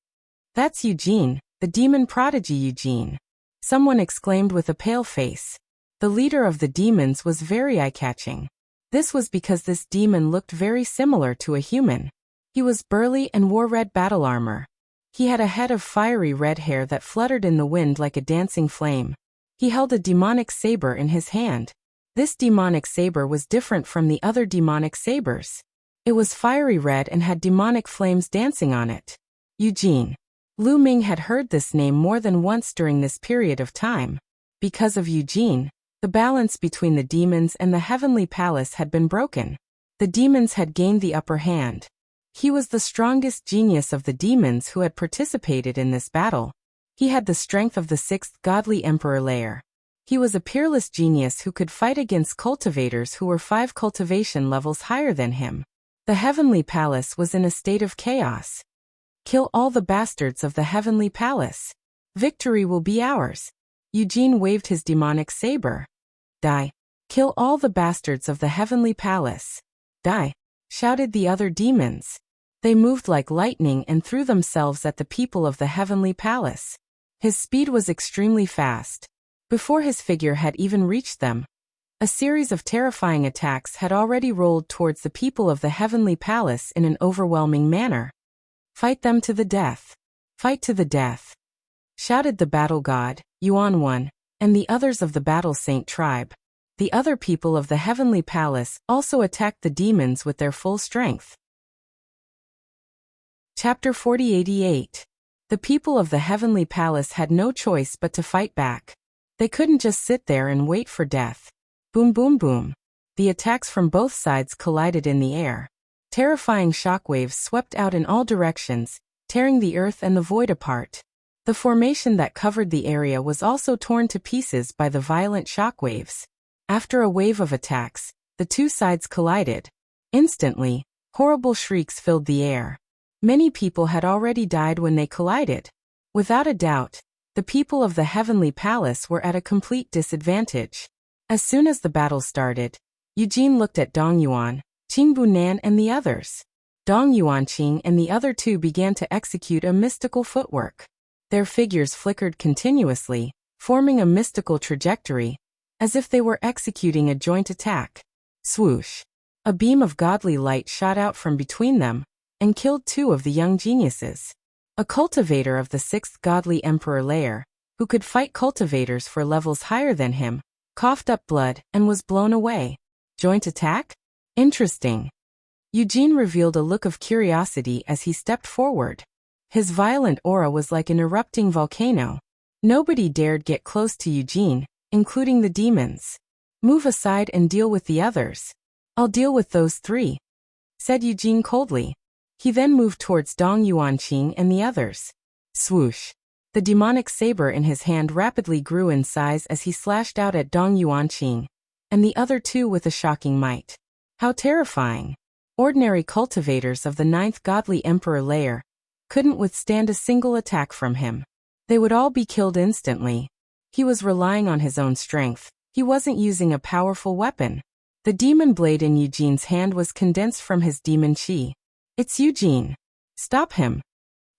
That's Eugene, the demon prodigy Eugene. Someone exclaimed with a pale face. The leader of the demons was very eye-catching. This was because this demon looked very similar to a human. He was burly and wore red battle armor. He had a head of fiery red hair that fluttered in the wind like a dancing flame. He held a demonic saber in his hand. This demonic saber was different from the other demonic sabers. It was fiery red and had demonic flames dancing on it. Eugene. Lu Ming had heard this name more than once during this period of time. Because of Eugene, the balance between the demons and the Heavenly Palace had been broken. The demons had gained the upper hand. He was the strongest genius of the demons who had participated in this battle. He had the strength of the sixth godly emperor layer. He was a peerless genius who could fight against cultivators who were 5 cultivation levels higher than him. The heavenly palace was in a state of chaos. Kill all the bastards of the heavenly palace. Victory will be ours. Eugene waved his demonic saber. Die. Kill all the bastards of the heavenly palace. Die, shouted the other demons. They moved like lightning and threw themselves at the people of the heavenly palace. His speed was extremely fast. Before his figure had even reached them, a series of terrifying attacks had already rolled towards the people of the heavenly palace in an overwhelming manner. Fight them to the death. Fight to the death, shouted the battle god, Yuan One, and the others of the battle saint tribe. The other people of the heavenly palace also attacked the demons with their full strength. Chapter 4088. The people of the heavenly palace had no choice but to fight back. They couldn't just sit there and wait for death. Boom boom boom. The attacks from both sides collided in the air. Terrifying shockwaves swept out in all directions, tearing the earth and the void apart. The formation that covered the area was also torn to pieces by the violent shockwaves. After a wave of attacks, the two sides collided. Instantly, horrible shrieks filled the air. Many people had already died when they collided. Without a doubt, the people of the heavenly palace were at a complete disadvantage. As soon as the battle started, Eugene looked at Dong Yuan, Qing Bunan and the others. Dong Yuanqing and the other two began to execute a mystical footwork. Their figures flickered continuously, forming a mystical trajectory, as if they were executing a joint attack. Swoosh! A beam of godly light shot out from between them, and killed 2 of the young geniuses. A cultivator of the 6th godly emperor layer, who could fight cultivators for levels higher than him, coughed up blood and was blown away. Joint attack? Interesting. Eugene revealed a look of curiosity as he stepped forward. His violent aura was like an erupting volcano. Nobody dared get close to Eugene, including the demons. Move aside and deal with the others. I'll deal with those 3, said Eugene coldly. He then moved towards Dong Yuanqing and the others. Swoosh! The demonic saber in his hand rapidly grew in size as he slashed out at Dong Yuanqing, and the other 2 with a shocking might. How terrifying! Ordinary cultivators of the 9th godly emperor layer couldn't withstand a single attack from him. They would all be killed instantly. He was relying on his own strength. He wasn't using a powerful weapon. The demon blade in Eugene's hand was condensed from his demon chi. It's Eugene. Stop him!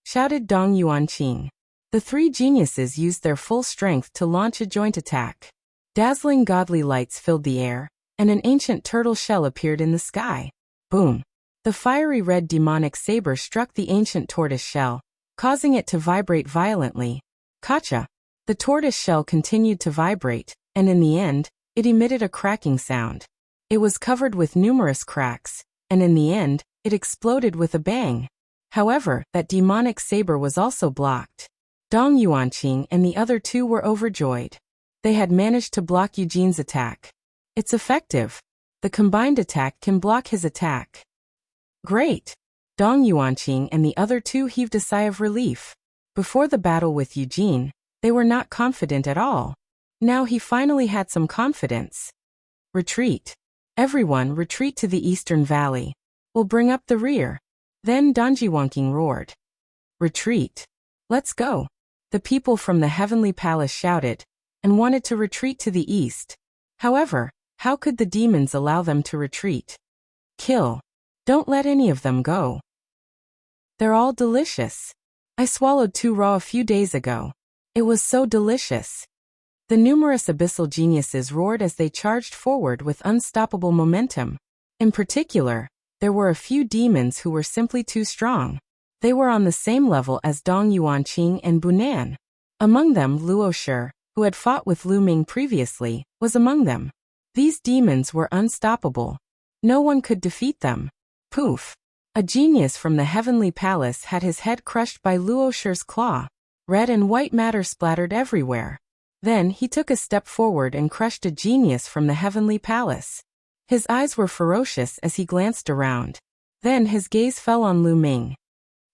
Shouted Dong Yuanqing. The 3 geniuses used their full strength to launch a joint attack. Dazzling godly lights filled the air, and an ancient turtle shell appeared in the sky. Boom! The fiery red demonic saber struck the ancient tortoise shell, causing it to vibrate violently. Kacha! The tortoise shell continued to vibrate, and in the end, it emitted a cracking sound. It was covered with numerous cracks, and in the end, it exploded with a bang. However, that demonic saber was also blocked. Dong Yuanqing and the other 2 were overjoyed. They had managed to block Eugene's attack. It's effective. The combined attack can block his attack. Great! Dong Yuanqing and the other 2 heaved a sigh of relief. Before the battle with Eugene, they were not confident at all. Now he finally had some confidence. Retreat. Everyone retreat to the eastern valley. We'll bring up the rear. Then Donjiwanking roared. Retreat. Let's go. The people from the heavenly palace shouted, and wanted to retreat to the east. However, how could the demons allow them to retreat? Kill. Don't let any of them go. They're all delicious. I swallowed 2 raw a few days ago. It was so delicious. The numerous abyssal geniuses roared as they charged forward with unstoppable momentum. In particular, there were a few demons who were simply too strong. They were on the same level as Dong Yuanqing and Bunan. Among them Luo Shi, who had fought with Lu Ming previously, was among them. These demons were unstoppable. No one could defeat them. Poof! A genius from the heavenly palace had his head crushed by Luo Shi's claw. Red and white matter splattered everywhere. Then he took a step forward and crushed a genius from the heavenly palace. His eyes were ferocious as he glanced around. Then his gaze fell on Lu Ming.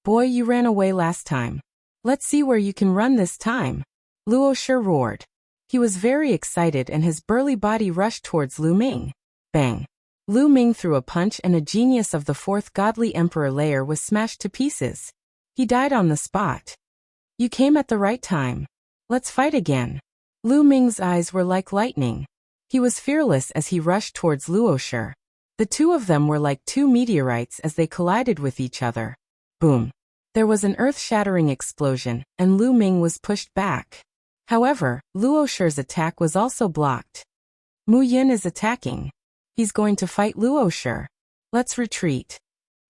Boy, you ran away last time. Let's see where you can run this time. Luoshi roared. He was very excited and his burly body rushed towards Lu Ming. Bang! Lu Ming threw a punch and a genius of the fourth godly emperor layer was smashed to pieces. He died on the spot. You came at the right time. Let's fight again. Lu Ming's eyes were like lightning. He was fearless as he rushed towards Luoshi. The two of them were like two meteorites as they collided with each other. Boom! There was an earth-shattering explosion, and Lu Ming was pushed back. However, Luoshi's attack was also blocked. Mu Yin is attacking. He's going to fight Luoshi. Let's retreat.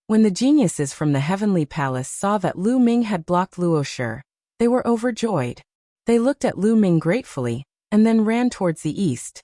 When the geniuses from the Heavenly Palace saw that Lu Ming had blocked Luoshi, they were overjoyed. They looked at Lu Ming gratefully, and then ran towards the east.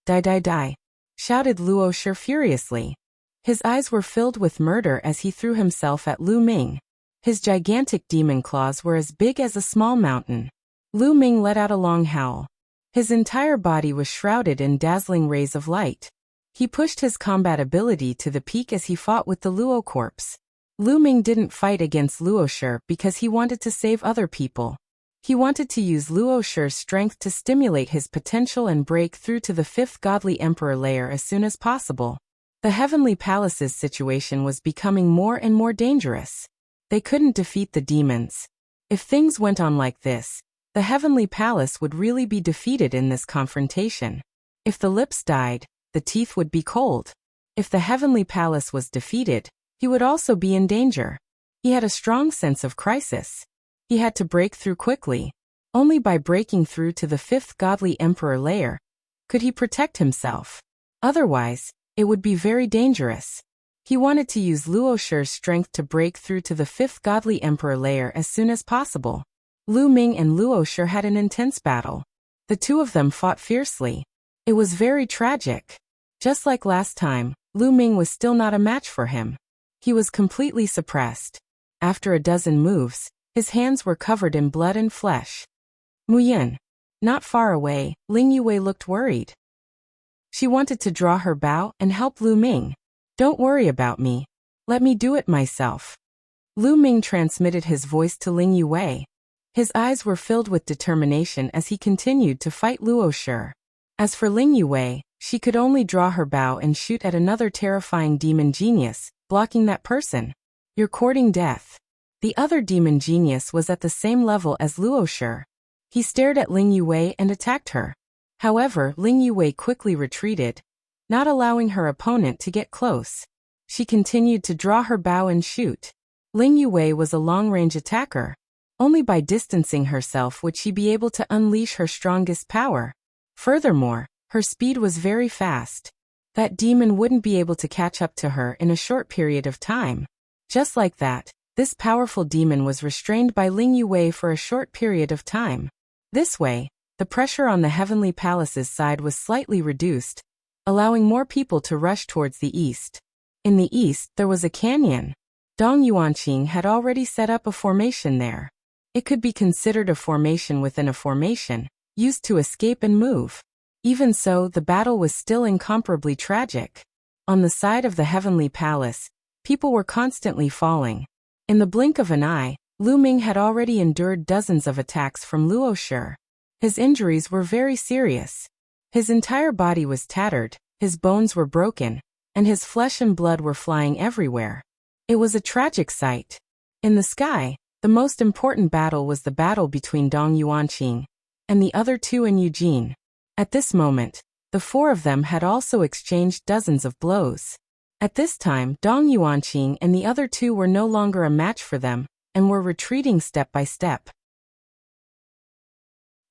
Die die die! Shouted Luoshi furiously. His eyes were filled with murder as he threw himself at Lu Ming. His gigantic demon claws were as big as a small mountain. Lu Ming let out a long howl. His entire body was shrouded in dazzling rays of light. He pushed his combat ability to the peak as he fought with the Luo corpse. Lu Ming didn't fight against Luoshi because he wanted to save other people. He wanted to use Luoshi's strength to stimulate his potential and break through to the fifth godly emperor layer as soon as possible. The Heavenly Palace's situation was becoming more and more dangerous. They couldn't defeat the demons. If things went on like this, the Heavenly Palace would really be defeated in this confrontation. If the lips died, the teeth would be cold. If the Heavenly Palace was defeated, he would also be in danger. He had a strong sense of crisis. He had to break through quickly. Only by breaking through to the fifth godly emperor layer could he protect himself. Otherwise, it would be very dangerous. He wanted to use Luoshi's strength to break through to the fifth godly emperor layer as soon as possible. Lu Ming and Luoshi had an intense battle. The two of them fought fiercely. It was very tragic. Just like last time, Lu Ming was still not a match for him. He was completely suppressed. After a dozen moves, his hands were covered in blood and flesh. Mu Yin. Not far away, Ling Yue looked worried. She wanted to draw her bow and help Lu Ming. Don't worry about me. Let me do it myself. Lu Ming transmitted his voice to Ling Yue. His eyes were filled with determination as he continued to fight Luoshi. As for Ling Yue, she could only draw her bow and shoot at another terrifying demon genius, blocking that person. You're courting death. The other demon genius was at the same level as Luoshi. He stared at Ling Yue and attacked her. However, Ling Yue quickly retreated, not allowing her opponent to get close. She continued to draw her bow and shoot. Ling Yue was a long-range attacker. Only by distancing herself would she be able to unleash her strongest power. Furthermore, her speed was very fast. That demon wouldn't be able to catch up to her in a short period of time. Just like that, this powerful demon was restrained by Ling Yue for a short period of time. This way, the pressure on the Heavenly Palace's side was slightly reduced, allowing more people to rush towards the east. In the east, there was a canyon. Dong Yuanqing had already set up a formation there. It could be considered a formation within a formation, used to escape and move. Even so, the battle was still incomparably tragic. On the side of the Heavenly Palace, people were constantly falling. In the blink of an eye, Lu Ming had already endured dozens of attacks from Luoshi. His injuries were very serious. His entire body was tattered, his bones were broken, and his flesh and blood were flying everywhere. It was a tragic sight. In the sky, the most important battle was the battle between Dong Yuanqing and the other two in Eugene. At this moment, the four of them had also exchanged dozens of blows. At this time, Dong Yuanqing and the other two were no longer a match for them, and were retreating step by step.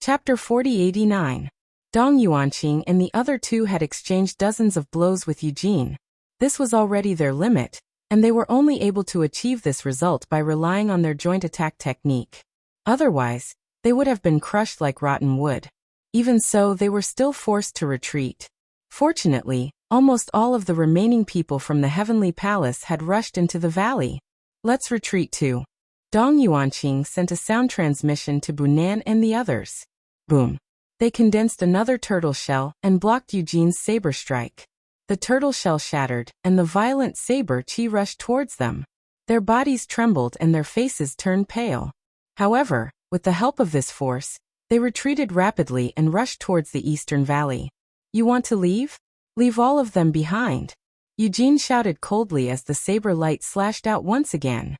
Chapter 4089. Dong Yuanqing and the other two had exchanged dozens of blows with Eugene. This was already their limit, and they were only able to achieve this result by relying on their joint attack technique. Otherwise, they would have been crushed like rotten wood. Even so, they were still forced to retreat. Fortunately, almost all of the remaining people from the Heavenly Palace had rushed into the valley. Let's retreat too. Dong Yuanqing sent a sound transmission to Bunan and the others. Boom. They condensed another turtle shell and blocked Eugene's saber strike. The turtle shell shattered, and the violent saber chi rushed towards them. Their bodies trembled and their faces turned pale. However, with the help of this force, they retreated rapidly and rushed towards the eastern valley. You want to leave? Leave all of them behind. Eugene shouted coldly as the saber light slashed out once again.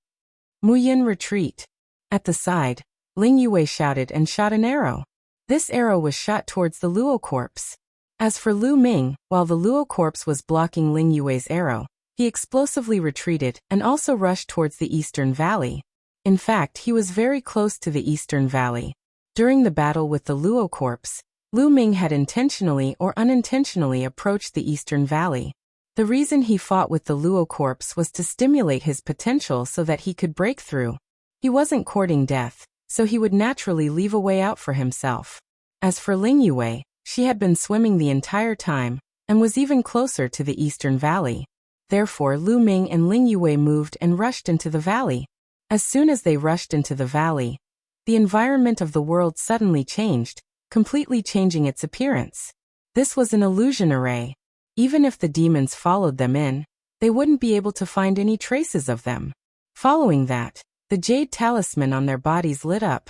Muyin, retreat. At the side, Ling Yue shouted and shot an arrow. This arrow was shot towards the Luo corpse. As for Lu Ming, while the Luo corpse was blocking Ling Yue's arrow, he explosively retreated and also rushed towards the eastern valley. In fact, he was very close to the eastern valley. During the battle with the Luo corpse, Lu Ming had intentionally or unintentionally approached the eastern valley. The reason he fought with the Luo corpse was to stimulate his potential so that he could break through. He wasn't courting death, so he would naturally leave a way out for himself. As for Ling Yue, she had been swimming the entire time, and was even closer to the eastern valley. Therefore Lu Ming and Ling Yue moved and rushed into the valley. As soon as they rushed into the valley, the environment of the world suddenly changed, completely changing its appearance. This was an illusion array. Even if the demons followed them in, they wouldn't be able to find any traces of them. Following that, the jade talisman on their bodies lit up,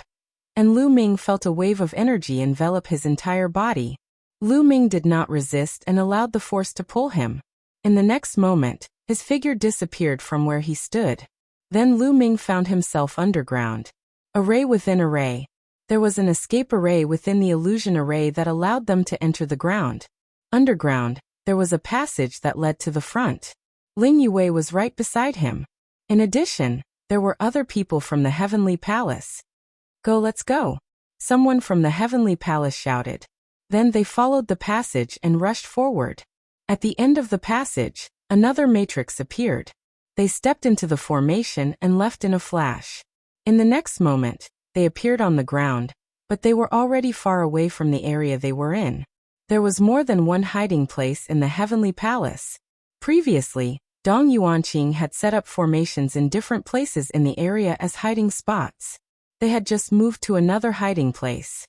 and Lu Ming felt a wave of energy envelop his entire body. Lu Ming did not resist and allowed the force to pull him. In the next moment, his figure disappeared from where he stood. Then Lu Ming found himself underground. Array within array. There was an escape array within the illusion array that allowed them to enter the ground. Underground, there was a passage that led to the front. Ling Yue was right beside him. In addition, there were other people from the Heavenly Palace. Go, let's go. Someone from the Heavenly Palace shouted. Then they followed the passage and rushed forward. At the end of the passage, another matrix appeared. They stepped into the formation and left in a flash. In the next moment, they appeared on the ground, but they were already far away from the area they were in. There was more than one hiding place in the Heavenly Palace. Previously, Dong Yuanqing had set up formations in different places in the area as hiding spots. They had just moved to another hiding place.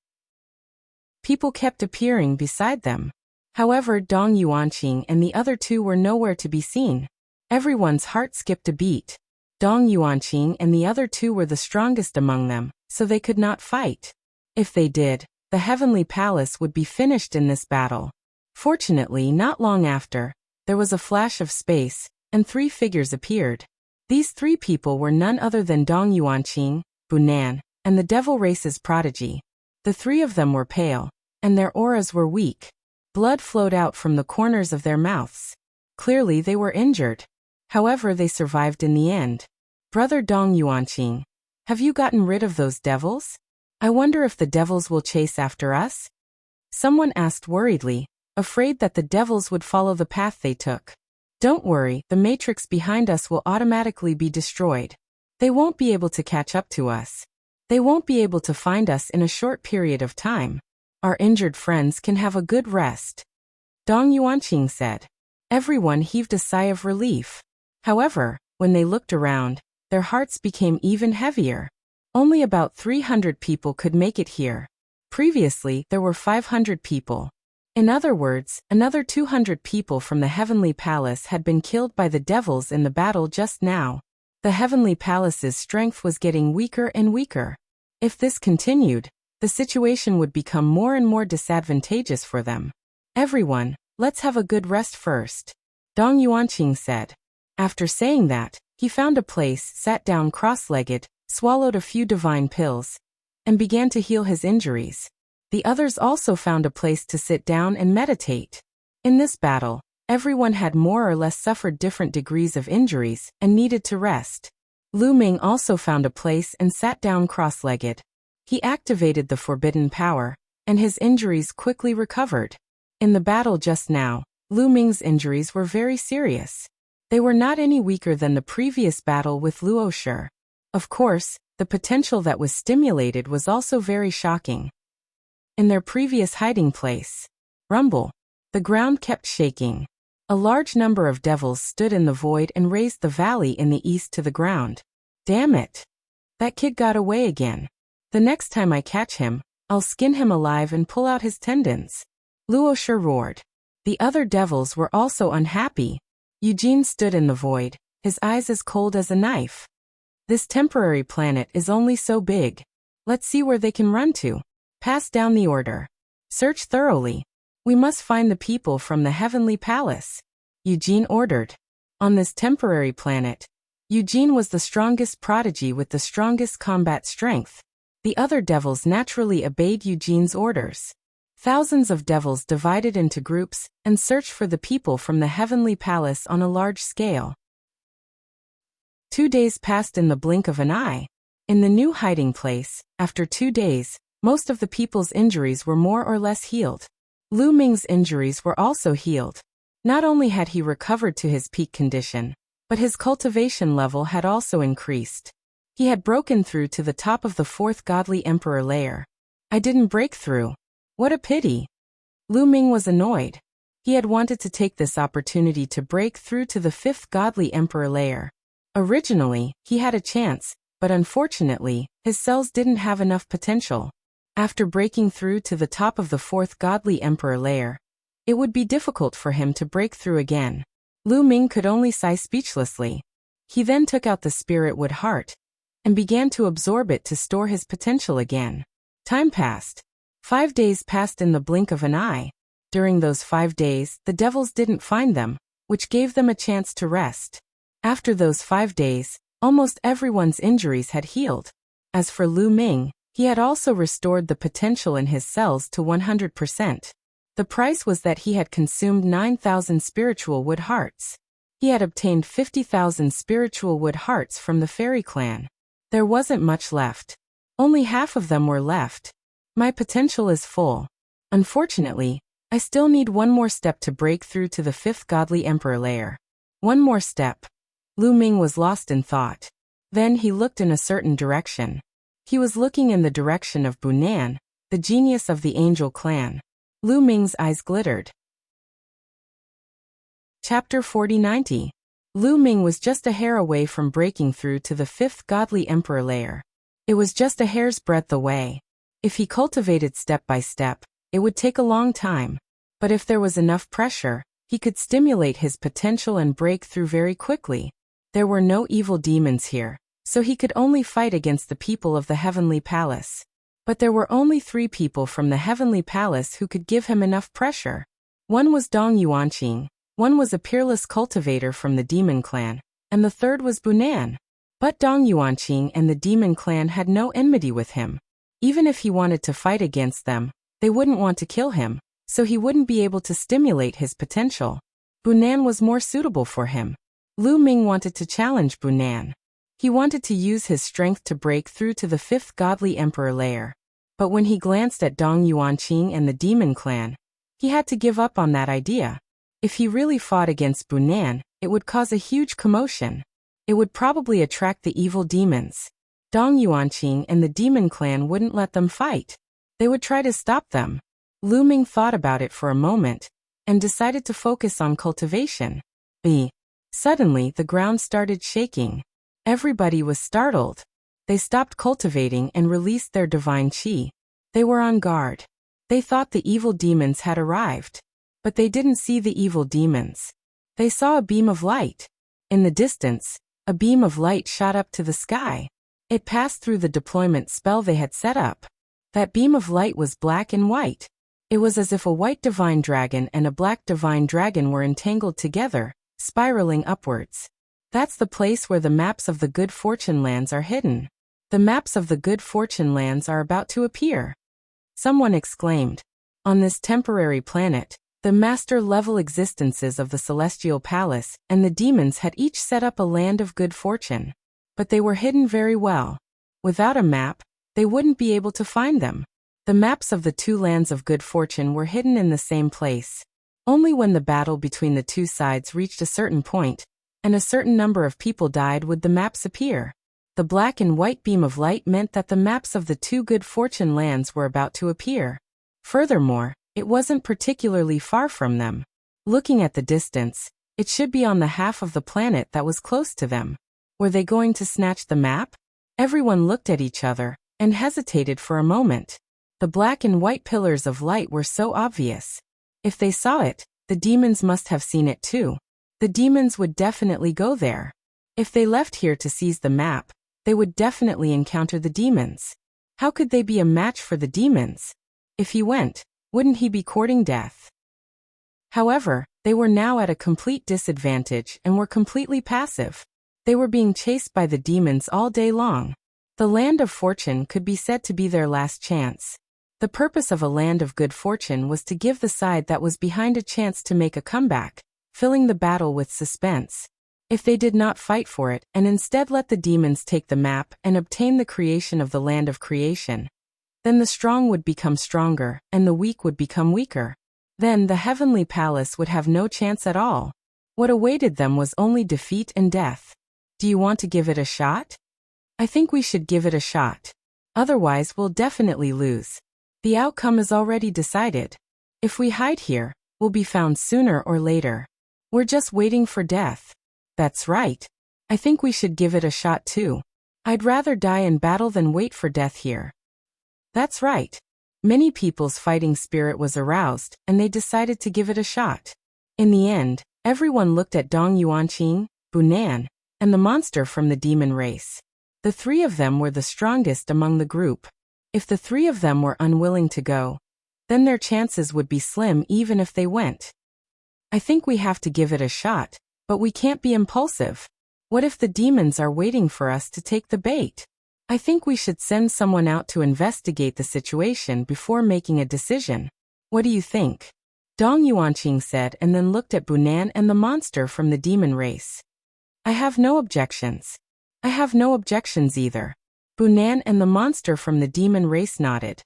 People kept appearing beside them. However, Dong Yuanqing and the other two were nowhere to be seen. Everyone's heart skipped a beat. Dong Yuanqing and the other two were the strongest among them, so they could not fight. If they did, the Heavenly Palace would be finished in this battle. Fortunately, not long after, there was a flash of space, and three figures appeared. These three people were none other than Dong Yuanqing, Bunan, and the Devil Race's prodigy. The three of them were pale, and their auras were weak. Blood flowed out from the corners of their mouths. Clearly they were injured. However, they survived in the end. Brother Dong Yuanqing, have you gotten rid of those devils? I wonder if the devils will chase after us? Someone asked worriedly, afraid that the devils would follow the path they took. Don't worry, the matrix behind us will automatically be destroyed. They won't be able to catch up to us. They won't be able to find us in a short period of time. Our injured friends can have a good rest. Dong Yuanqing said. Everyone heaved a sigh of relief. However, when they looked around, their hearts became even heavier. Only about 300 people could make it here. Previously, there were 500 people. In other words, another 200 people from the Heavenly Palace had been killed by the devils in the battle just now. The Heavenly Palace's strength was getting weaker and weaker. If this continued, the situation would become more and more disadvantageous for them. Everyone, let's have a good rest first, Dong Yuanqing said. After saying that, he found a place, sat down cross-legged, swallowed a few divine pills, and began to heal his injuries. The others also found a place to sit down and meditate. In this battle, everyone had more or less suffered different degrees of injuries and needed to rest. Lu Ming also found a place and sat down cross-legged. He activated the forbidden power, and his injuries quickly recovered. In the battle just now, Lu Ming's injuries were very serious. They were not any weaker than the previous battle with Luo Shi. Of course, the potential that was stimulated was also very shocking. In their previous hiding place, rumble, the ground kept shaking. A large number of devils stood in the void and raised the valley in the east to the ground. Damn it! That kid got away again. The next time I catch him, I'll skin him alive and pull out his tendons. Luo Shi roared. The other devils were also unhappy. Eugene stood in the void, his eyes as cold as a knife. This temporary planet is only so big. Let's see where they can run to. Pass down the order. Search thoroughly. We must find the people from the Heavenly Palace. Eugene ordered. On this temporary planet, Eugene was the strongest prodigy with the strongest combat strength. The other devils naturally obeyed Eugene's orders. Thousands of devils divided into groups and searched for the people from the Heavenly Palace on a large scale. 2 days passed in the blink of an eye. In the new hiding place, after 2 days, most of the people's injuries were more or less healed. Lu Ming's injuries were also healed. Not only had he recovered to his peak condition, but his cultivation level had also increased. He had broken through to the top of the 4th godly emperor layer. I didn't break through. What a pity. Lu Ming was annoyed. He had wanted to take this opportunity to break through to the 5th godly emperor layer. Originally, he had a chance, but unfortunately, his cells didn't have enough potential. After breaking through to the top of the 4th godly emperor layer, it would be difficult for him to break through again. Lu Ming could only sigh speechlessly. He then took out the spirit wood heart and began to absorb it to store his potential again. Time passed. 5 days passed in the blink of an eye. During those 5 days, the devils didn't find them, which gave them a chance to rest. After those 5 days, almost everyone's injuries had healed. As for Lu Ming, he had also restored the potential in his cells to 100%. The price was that he had consumed 9,000 spiritual wood hearts. He had obtained 50,000 spiritual wood hearts from the fairy clan. There wasn't much left. Only half of them were left. My potential is full. Unfortunately, I still need one more step to break through to the 5th godly emperor layer. One more step. Lu Ming was lost in thought. Then he looked in a certain direction. He was looking in the direction of Bunan, the genius of the angel clan. Lu Ming's eyes glittered. Chapter 4090. Lu Ming was just a hair away from breaking through to the 5th godly emperor layer. It was just a hair's breadth away. If he cultivated step by step, it would take a long time. But if there was enough pressure, he could stimulate his potential and break through very quickly. There were no evil demons here, so he could only fight against the people of the Heavenly Palace. But there were only 3 people from the Heavenly Palace who could give him enough pressure. One was Dong Yuanqing, one was a peerless cultivator from the Demon Clan, and the third was Bunan. But Dong Yuanqing and the Demon Clan had no enmity with him. Even if he wanted to fight against them, they wouldn't want to kill him, so he wouldn't be able to stimulate his potential. Bunan was more suitable for him. Lu Ming wanted to challenge Bunan. He wanted to use his strength to break through to the 5th godly emperor layer. But when he glanced at Dong Yuanqing and the Demon Clan, he had to give up on that idea. If he really fought against Bunan, it would cause a huge commotion. It would probably attract the evil demons. Dong Yuanqing and the Demon Clan wouldn't let them fight. They would try to stop them. Lu Ming thought about it for a moment and decided to focus on cultivation. Suddenly, the ground started shaking. Everybody was startled. They stopped cultivating and released their divine qi. They were on guard. They thought the evil demons had arrived. But they didn't see the evil demons. They saw a beam of light. In the distance, a beam of light shot up to the sky. It passed through the deployment spell they had set up. That beam of light was black and white. It was as if a white divine dragon and a black divine dragon were entangled together, spiraling upwards. That's the place where the maps of the Good Fortune lands are hidden. The maps of the Good Fortune lands are about to appear. Someone exclaimed. On this temporary planet, the master-level existences of the Celestial Palace and the demons had each set up a land of good fortune. But they were hidden very well. Without a map, they wouldn't be able to find them. The maps of the 2 lands of good fortune were hidden in the same place. Only when the battle between the 2 sides reached a certain point, and a certain number of people died would the maps appear. The black and white beam of light meant that the maps of the 2 good fortune lands were about to appear. Furthermore, it wasn't particularly far from them. Looking at the distance, it should be on the half of the planet that was close to them. Were they going to snatch the map? Everyone looked at each other and hesitated for a moment. The black and white pillars of light were so obvious. If they saw it, the demons must have seen it too. The demons would definitely go there. If they left here to seize the map, they would definitely encounter the demons. How could they be a match for the demons? If he went, wouldn't he be courting death? However, they were now at a complete disadvantage and were completely passive. They were being chased by the demons all day long. The land of fortune could be said to be their last chance. The purpose of a land of good fortune was to give the side that was behind a chance to make a comeback, filling the battle with suspense. If they did not fight for it and instead let the demons take the map and obtain the creation of the land of creation, then the strong would become stronger and the weak would become weaker. Then the heavenly palace would have no chance at all. What awaited them was only defeat and death. Do you want to give it a shot? I think we should give it a shot. Otherwise, we'll definitely lose. The outcome is already decided. If we hide here, we'll be found sooner or later. We're just waiting for death. That's right. I think we should give it a shot too. I'd rather die in battle than wait for death here. That's right. Many people's fighting spirit was aroused, and they decided to give it a shot. In the end, everyone looked at Dong Yuanqing, Bunan, and the monster from the demon race. The three of them were the strongest among the group. If the three of them were unwilling to go, then their chances would be slim even if they went. I think we have to give it a shot, but we can't be impulsive. What if the demons are waiting for us to take the bait? I think we should send someone out to investigate the situation before making a decision. What do you think? Dong Yuanqing said and then looked at Bunan and the monster from the demon race. I have no objections. I have no objections either. Bunan and the monster from the demon race nodded.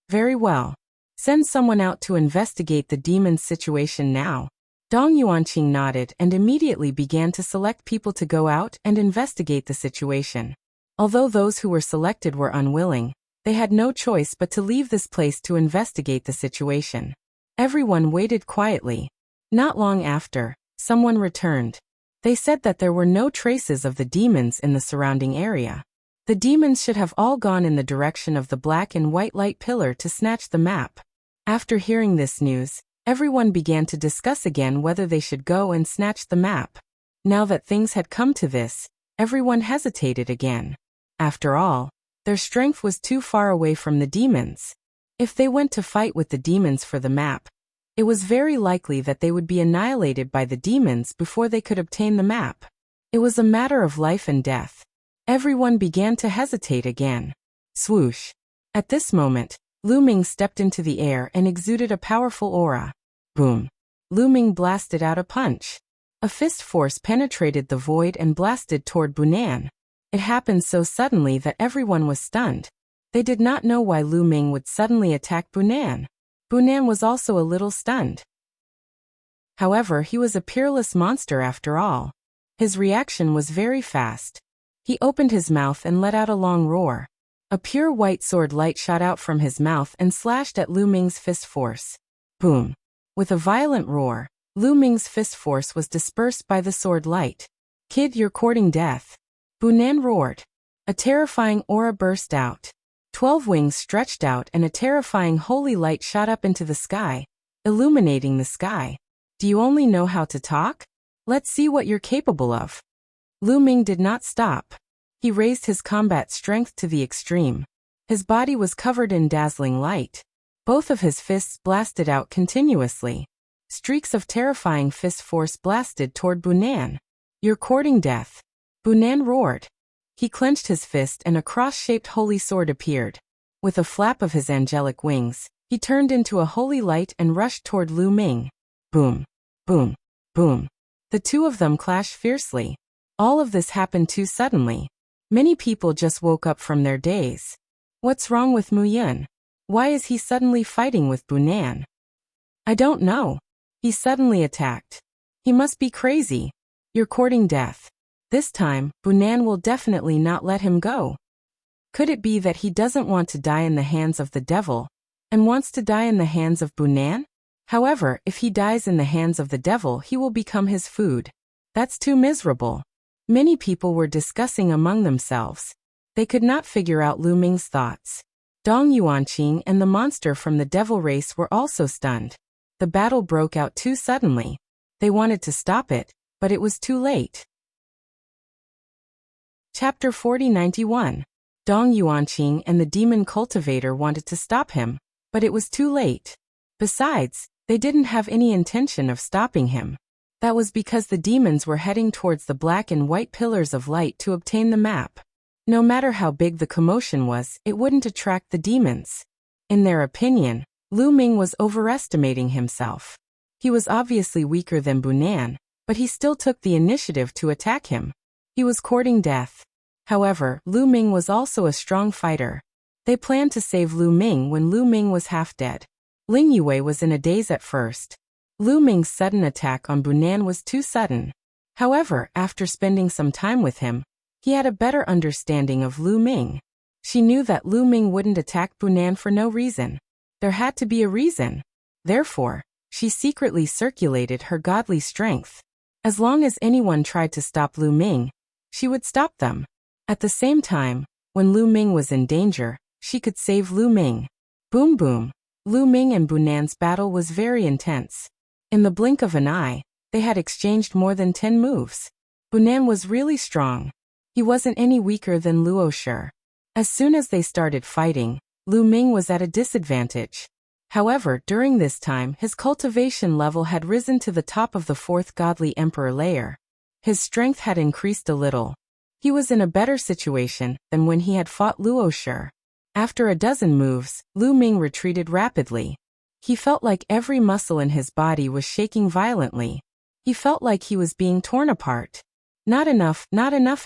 Very well. Send someone out to investigate the demon's situation now. Dong Yuanqing nodded and immediately began to select people to go out and investigate the situation. Although those who were selected were unwilling, they had no choice but to leave this place to investigate the situation. Everyone waited quietly. Not long after, someone returned. They said that there were no traces of the demons in the surrounding area. The demons should have all gone in the direction of the black and white light pillar to snatch the map. After hearing this news, everyone began to discuss again whether they should go and snatch the map. Now that things had come to this, everyone hesitated again. After all, their strength was too far away from the demons. If they went to fight with the demons for the map, it was very likely that they would be annihilated by the demons before they could obtain the map. It was a matter of life and death. Everyone began to hesitate again. Swoosh. At this moment, Lu Ming stepped into the air and exuded a powerful aura. Boom. Lu Ming blasted out a punch. A fist force penetrated the void and blasted toward Bunan. It happened so suddenly that everyone was stunned. They did not know why Lu Ming would suddenly attack Bunan. Bunan was also a little stunned. However, he was a peerless monster after all. His reaction was very fast. He opened his mouth and let out a long roar. A pure white sword light shot out from his mouth and slashed at Lu Ming's fist force. Boom. With a violent roar, Lu Ming's fist force was dispersed by the sword light. Kid, you're courting death. Bunan roared. A terrifying aura burst out. 12 wings stretched out and a terrifying holy light shot up into the sky, illuminating the sky. Do you only know how to talk? Let's see what you're capable of. Lu Ming did not stop. He raised his combat strength to the extreme. His body was covered in dazzling light. Both of his fists blasted out continuously. Streaks of terrifying fist force blasted toward Bunan. You're courting death. Bunan roared. He clenched his fist and a cross-shaped holy sword appeared. With a flap of his angelic wings, he turned into a holy light and rushed toward Lu Ming. Boom. Boom. Boom. The two of them clashed fiercely. All of this happened too suddenly. Many people just woke up from their daze. What's wrong with Mu Yun? Why is he suddenly fighting with Bunan? I don't know. He suddenly attacked. He must be crazy. You're courting death. This time, Bunan will definitely not let him go. Could it be that he doesn't want to die in the hands of the devil, and wants to die in the hands of Bunan? However, if he dies in the hands of the devil, he will become his food. That's too miserable. Many people were discussing among themselves. They could not figure out Lu Ming's thoughts. Dong Yuanqing and the monster from the devil race were also stunned. The battle broke out too suddenly. They wanted to stop it, but it was too late. Chapter 4091. Dong Yuanqing and the demon cultivator wanted to stop him, but it was too late. Besides, they didn't have any intention of stopping him. That was because the demons were heading towards the black and white pillars of light to obtain the map. No matter how big the commotion was, it wouldn't attract the demons. In their opinion, Lu Ming was overestimating himself. He was obviously weaker than Bunan, but he still took the initiative to attack him. He was courting death. However, Lu Ming was also a strong fighter. They planned to save Lu Ming when Lu Ming was half dead. Ling Yue was in a daze at first. Lu Ming's sudden attack on Bunan was too sudden. However, after spending some time with him, he had a better understanding of Lu Ming. She knew that Lu Ming wouldn't attack Bunan for no reason. There had to be a reason. Therefore, she secretly circulated her godly strength. As long as anyone tried to stop Lu Ming, she would stop them. At the same time, when Lu Ming was in danger, she could save Lu Ming. Boom boom. Lu Ming and Bunan's battle was very intense. In the blink of an eye, they had exchanged more than 10 moves. Bunan was really strong. He wasn't any weaker than Luo Shi. As soon as they started fighting, Lu Ming was at a disadvantage. However, during this time, his cultivation level had risen to the top of the 4th godly emperor layer. His strength had increased a little. He was in a better situation than when he had fought Luo Shi. After a dozen moves, Lu Ming retreated rapidly. He felt like every muscle in his body was shaking violently. He felt like he was being torn apart. Not enough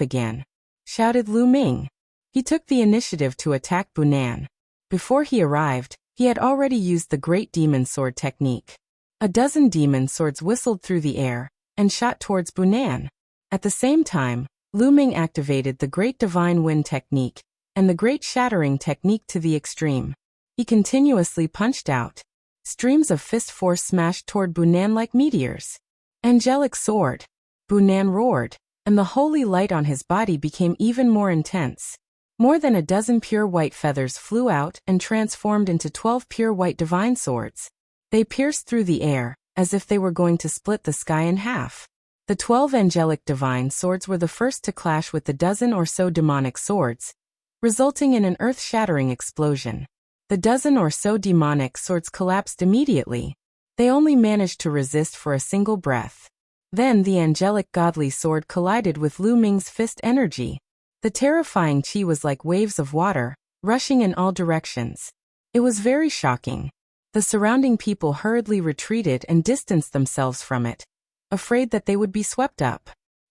again, shouted Lu Ming. He took the initiative to attack Bunan. Before he arrived, he had already used the Great Demon Sword technique. A dozen demon swords whistled through the air and shot towards Bunan. At the same time, Lu Ming activated the Great Divine Wind technique and the Great Shattering technique to the extreme. He continuously punched out. Streams of fist force smashed toward Bunan like meteors. Angelic sword. Bunan roared, and the holy light on his body became even more intense. More than a dozen pure white feathers flew out and transformed into 12 pure white divine swords. They pierced through the air, as if they were going to split the sky in half. The 12 angelic divine swords were the first to clash with the dozen or so demonic swords, resulting in an earth-shattering explosion. The dozen or so demonic swords collapsed immediately. They only managed to resist for a single breath. Then the angelic godly sword collided with Lu Ming's fist energy. The terrifying qi was like waves of water, rushing in all directions. It was very shocking. The surrounding people hurriedly retreated and distanced themselves from it, afraid that they would be swept up.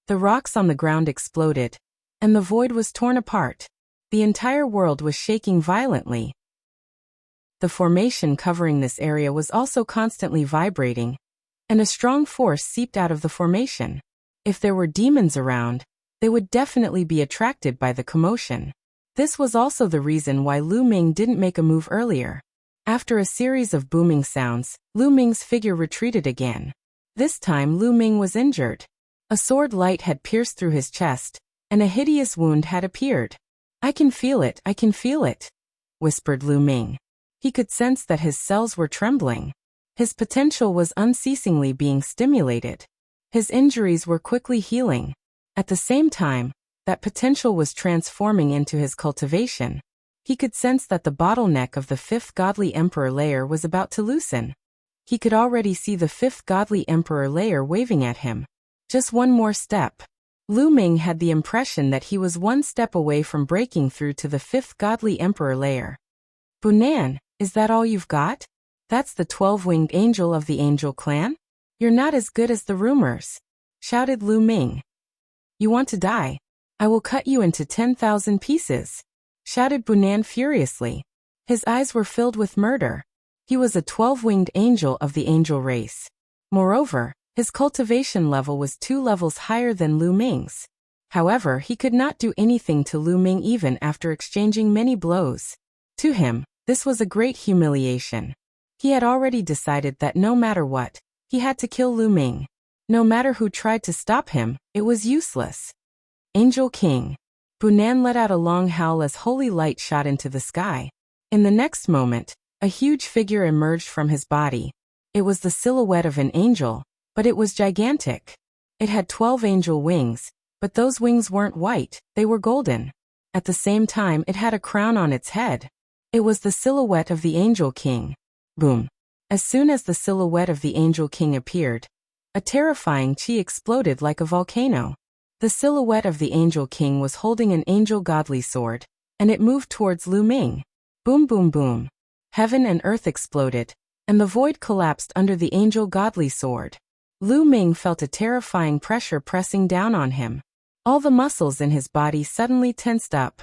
The rocks on the ground exploded, and the void was torn apart. The entire world was shaking violently. The formation covering this area was also constantly vibrating, and a strong force seeped out of the formation. If there were demons around, they would definitely be attracted by the commotion. This was also the reason why Lu Ming didn't make a move earlier. After a series of booming sounds, Lu Ming's figure retreated again. This time Lu Ming was injured. A sword light had pierced through his chest, and a hideous wound had appeared. I can feel it, whispered Lu Ming. He could sense that his cells were trembling. His potential was unceasingly being stimulated. His injuries were quickly healing. At the same time, that potential was transforming into his cultivation. He could sense that the bottleneck of the 5th godly emperor layer was about to loosen. He could already see the 5th godly emperor layer waving at him. Just one more step. Lu Ming had the impression that he was one step away from breaking through to the 5th godly emperor layer. Bunan, is that all you've got? That's the 12-winged angel of the angel clan? You're not as good as the rumors, shouted Lu Ming. You want to die? I will cut you into 10,000 pieces, shouted Bunan furiously. His eyes were filled with murder. He was a 12-winged angel of the angel race. Moreover, his cultivation level was 2 levels higher than Lu Ming's. However, he could not do anything to Lu Ming even after exchanging many blows. To him, this was a great humiliation. He had already decided that no matter what, he had to kill Lu Ming. No matter who tried to stop him, it was useless. Angel King. Bunan let out a long howl as holy light shot into the sky. In the next moment, a huge figure emerged from his body. It was the silhouette of an angel, but it was gigantic. It had 12 angel wings, But those wings weren't white, they were golden. At the same time, it had a crown on its head. It was the silhouette of the Angel King. Boom. As soon as the silhouette of the Angel King appeared, a terrifying chi exploded like a volcano. The silhouette of the Angel King was holding an angel godly sword, and it moved towards Lu Ming. Boom boom boom. Heaven and earth exploded, and the void collapsed under the angel godly sword. Lu Ming felt a terrifying pressure pressing down on him. All the muscles in his body suddenly tensed up.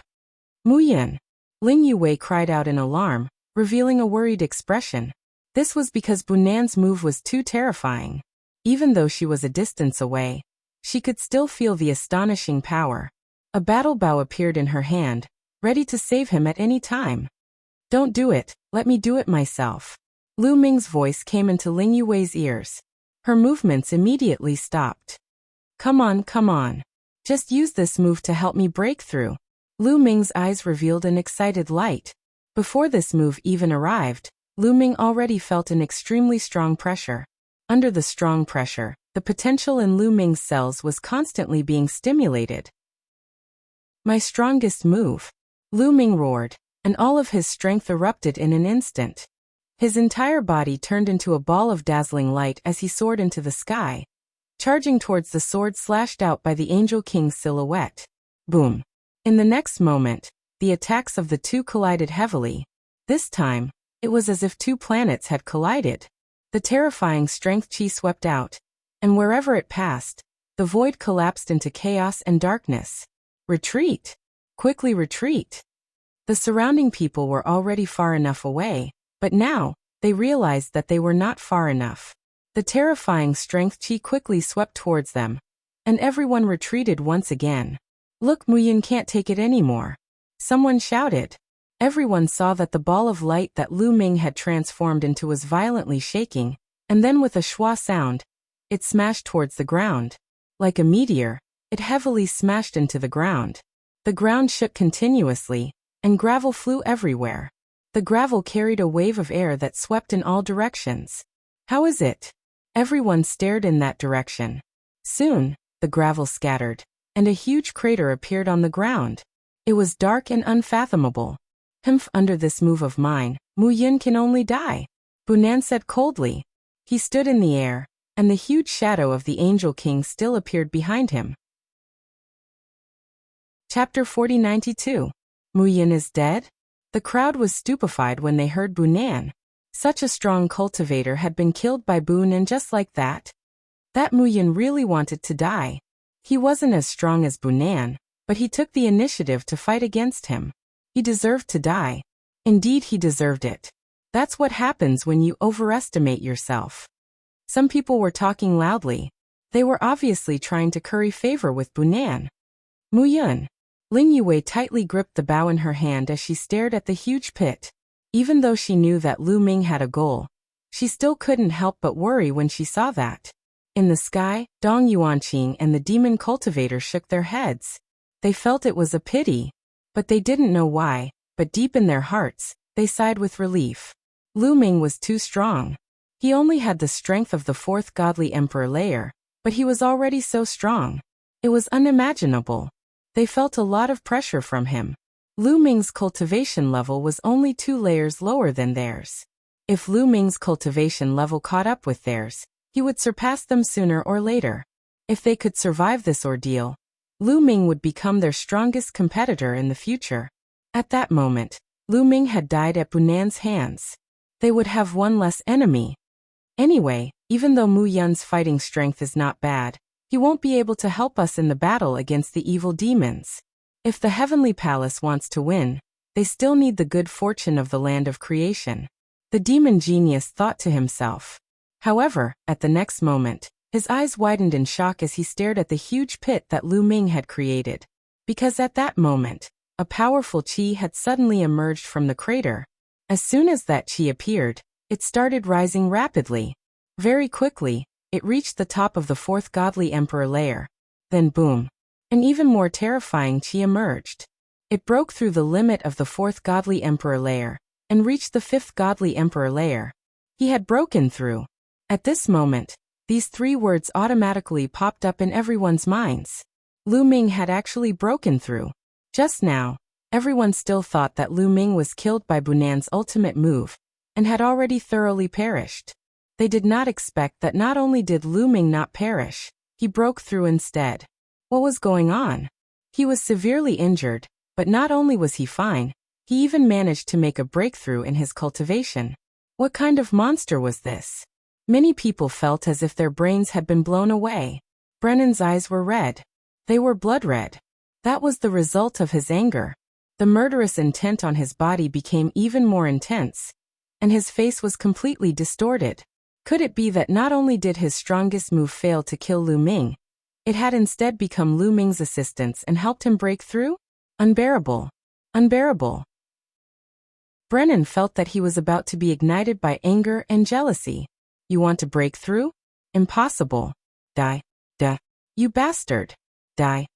Mu Yin! Ling Yuwei cried out in alarm, revealing a worried expression. This was because Bunan's move was too terrifying. Even though she was a distance away, she could still feel the astonishing power. A battle bow appeared in her hand, ready to save him at any time. Don't do it, let me do it myself. Lu Ming's voice came into Ling Yuwei's ears. Her movements immediately stopped. Come on. Just use this move to help me break through. Lu Ming's eyes revealed an excited light. Before this move even arrived, Lu Ming already felt an extremely strong pressure. Under the strong pressure, the potential in Lu Ming's cells was constantly being stimulated. My strongest move. Lu Ming roared, and all of his strength erupted in an instant. His entire body turned into a ball of dazzling light as he soared into the sky, charging towards the sword slashed out by the Angel King's silhouette. Boom. In the next moment, the attacks of the two collided heavily. This time, it was as if two planets had collided. The terrifying strength chi swept out, and wherever it passed, the void collapsed into chaos and darkness. Retreat! Quickly retreat! The surrounding people were already far enough away, but now, they realized that they were not far enough. The terrifying strength chi quickly swept towards them, and everyone retreated once again. Look, Mu Yin can't take it anymore. Someone shouted. Everyone saw that the ball of light that Lu Ming had transformed into was violently shaking, and then with a schwa sound, it smashed towards the ground. Like a meteor, it heavily smashed into the ground. The ground shook continuously, and gravel flew everywhere. The gravel carried a wave of air that swept in all directions. How is it? Everyone stared in that direction. Soon, the gravel scattered, and a huge crater appeared on the ground. It was dark and unfathomable. Under this move of mine, Mu Yin can only die, Bunan said coldly. He stood in the air, and the huge shadow of the Angel King still appeared behind him. Chapter 4092. Mu Yin is dead? The crowd was stupefied when they heard Bunan. Such a strong cultivator had been killed by Bunan just like that. That Mu Yin really wanted to die. He wasn't as strong as Bunan, but he took the initiative to fight against him. He deserved to die. Indeed, he deserved it. That's what happens when you overestimate yourself. Some people were talking loudly. They were obviously trying to curry favor with Bunan. Mu Yin. Ling Yuwei tightly gripped the bow in her hand as she stared at the huge pit. Even though she knew that Lu Ming had a goal, she still couldn't help but worry when she saw that. In the sky, Dong Yuanqing and the demon cultivator shook their heads. They felt it was a pity, but they didn't know why, but deep in their hearts, they sighed with relief. Lu Ming was too strong. He only had the strength of the fourth godly emperor layer, but he was already so strong. It was unimaginable. They felt a lot of pressure from him. Lu Ming's cultivation level was only 2 layers lower than theirs. If Lu Ming's cultivation level caught up with theirs, he would surpass them sooner or later. If they could survive this ordeal, Lu Ming would become their strongest competitor in the future. At that moment, Lu Ming had died at Bunan's hands. They would have one less enemy. Anyway, even though Mu Yun's fighting strength is not bad, he won't be able to help us in the battle against the evil demons. If the Heavenly Palace wants to win, they still need the good fortune of the land of creation. The demon genius thought to himself. However, at the next moment, his eyes widened in shock as he stared at the huge pit that Lu Ming had created. Because at that moment, a powerful chi had suddenly emerged from the crater. As soon as that chi appeared, it started rising rapidly. Very quickly, it reached the top of the fourth godly emperor layer. Then boom. An even more terrifying chi emerged. It broke through the limit of the fourth godly emperor layer, and reached the fifth godly emperor layer. He had broken through. At this moment, these 3 words automatically popped up in everyone's minds. Lu Ming had actually broken through. Just now, everyone still thought that Lu Ming was killed by Bunan's ultimate move, and had already thoroughly perished. They did not expect that not only did Lu Ming not perish, he broke through instead. What was going on? He was severely injured, but not only was he fine, he even managed to make a breakthrough in his cultivation. What kind of monster was this? Many people felt as if their brains had been blown away. Brennan's eyes were red. They were blood red. That was the result of his anger. The murderous intent on his body became even more intense, and his face was completely distorted. Could it be that not only did his strongest move fail to kill Lu Ming, it had instead become Lu Ming's assistance and helped him break through? Unbearable. Unbearable. Brennan felt that he was about to be ignited by anger and jealousy. You want to break through? Impossible. Die. Duh. You bastard. Die.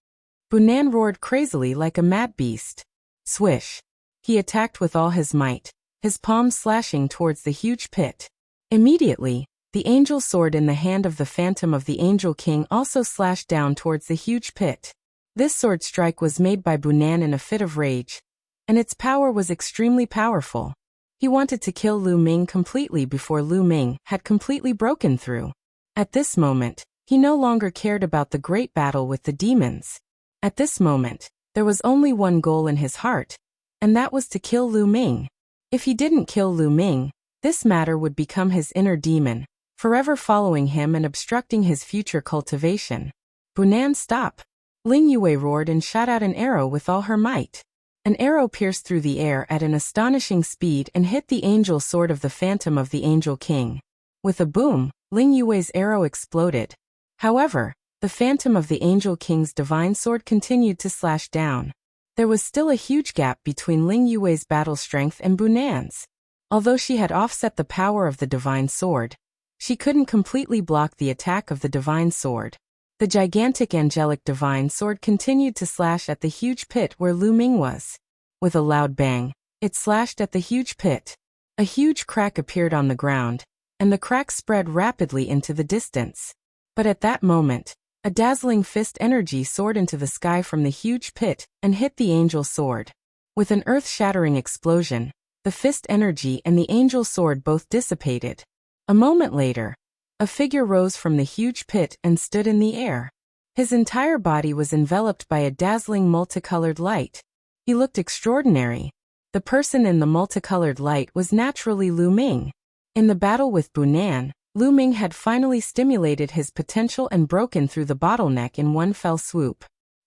Bunan roared crazily like a mad beast. Swish. He attacked with all his might, his palms slashing towards the huge pit. Immediately, the angel sword in the hand of the phantom of the Angel King also slashed down towards the huge pit. This sword strike was made by Bunan in a fit of rage, and its power was extremely powerful. He wanted to kill Lu Ming completely before Lu Ming had completely broken through. At this moment, he no longer cared about the great battle with the demons. At this moment, there was only one goal in his heart, and that was to kill Lu Ming. If he didn't kill Lu Ming, this matter would become his inner demon, forever following him and obstructing his future cultivation. Bunan, stop! Ling Yue roared and shot out an arrow with all her might. An arrow pierced through the air at an astonishing speed and hit the angel sword of the phantom of the Angel King. With a boom, Ling Yue's arrow exploded. However, the phantom of the Angel King's divine sword continued to slash down. There was still a huge gap between Ling Yue's battle strength and Bunan's. Although she had offset the power of the divine sword, she couldn't completely block the attack of the divine sword. The gigantic angelic divine sword continued to slash at the huge pit where Lu Ming was. With a loud bang, it slashed at the huge pit. A huge crack appeared on the ground, and the crack spread rapidly into the distance. But at that moment, a dazzling fist energy soared into the sky from the huge pit and hit the angel sword. With an earth-shattering explosion, the fist energy and the angel sword both dissipated. A moment later, a figure rose from the huge pit and stood in the air. His entire body was enveloped by a dazzling multicolored light. He looked extraordinary. The person in the multicolored light was naturally Lu Ming. In the battle with Bunan, Lu Ming had finally stimulated his potential and broken through the bottleneck in one fell swoop.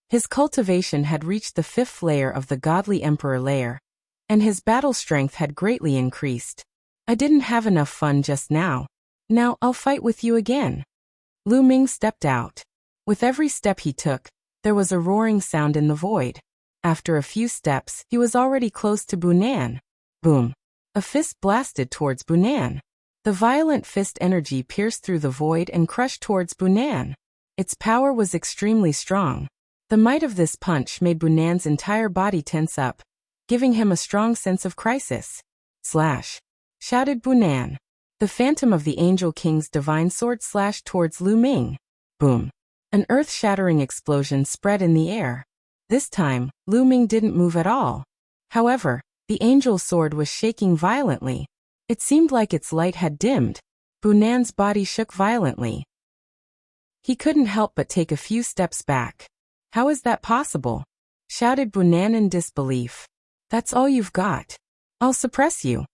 His cultivation had reached the 5th layer of the Godly Emperor layer, and his battle strength had greatly increased. I didn't have enough fun just now. Now I'll fight with you again. Lu Ming stepped out. With every step he took, there was a roaring sound in the void. After a few steps, he was already close to Bunan. Boom. A fist blasted towards Bunan. The violent fist energy pierced through the void and crushed towards Bunan. Its power was extremely strong. The might of this punch made Bunan's entire body tense up, giving him a strong sense of crisis. Slash! Shouted Bunan. The phantom of the Angel King's divine sword slashed towards Lu Ming. Boom! An earth-shattering explosion spread in the air. This time, Lu Ming didn't move at all. However, the angel sword was shaking violently. It seemed like its light had dimmed. Bunan's body shook violently. He couldn't help but take a few steps back. How is that possible? Shouted Bunan in disbelief. That's all you've got. I'll suppress you.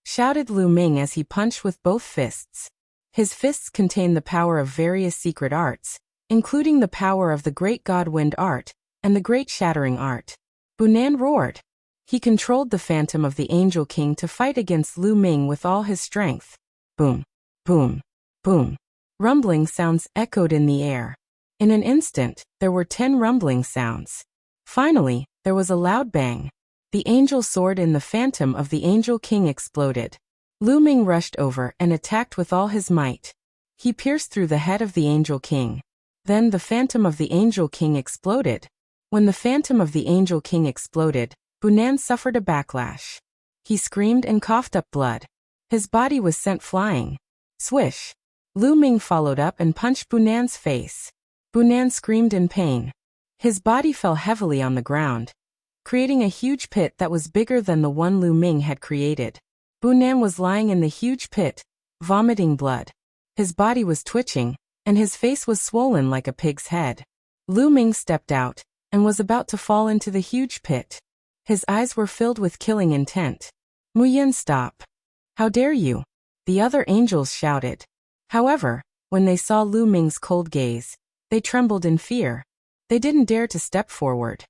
Shouted Lu Ming as he punched with both fists. His fists contained the power of various secret arts, including the power of the Great God Wind art and the Great Shattering art. Bunan roared. He controlled the phantom of the Angel King to fight against Lu Ming with all his strength. Boom, boom, boom. Rumbling sounds echoed in the air. In an instant, there were 10 rumbling sounds. Finally, there was a loud bang. The angel sword in the phantom of the Angel King exploded. Lu Ming rushed over and attacked with all his might. He pierced through the head of the Angel King. Then the phantom of the Angel King exploded. When the phantom of the Angel King exploded, Bunan suffered a backlash. He screamed and coughed up blood. His body was sent flying. Swish! Lu Ming followed up and punched Bunan's face. Bunan screamed in pain. His body fell heavily on the ground, creating a huge pit that was bigger than the one Lu Ming had created. Bunan was lying in the huge pit, vomiting blood. His body was twitching, and his face was swollen like a pig's head. Lu Ming stepped out, and was about to fall into the huge pit. His eyes were filled with killing intent. Muyan, stop. How dare you? The other angels shouted. However, when they saw Lu Ming's cold gaze, they trembled in fear. They didn't dare to step forward.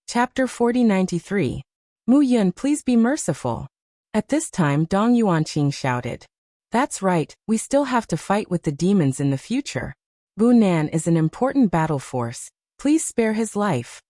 Chapter 4093. Mu Yun, please be merciful. At this time Dong Yuanqing shouted. That's right, we still have to fight with the demons in the future. Bunan is an important battle force, please spare his life.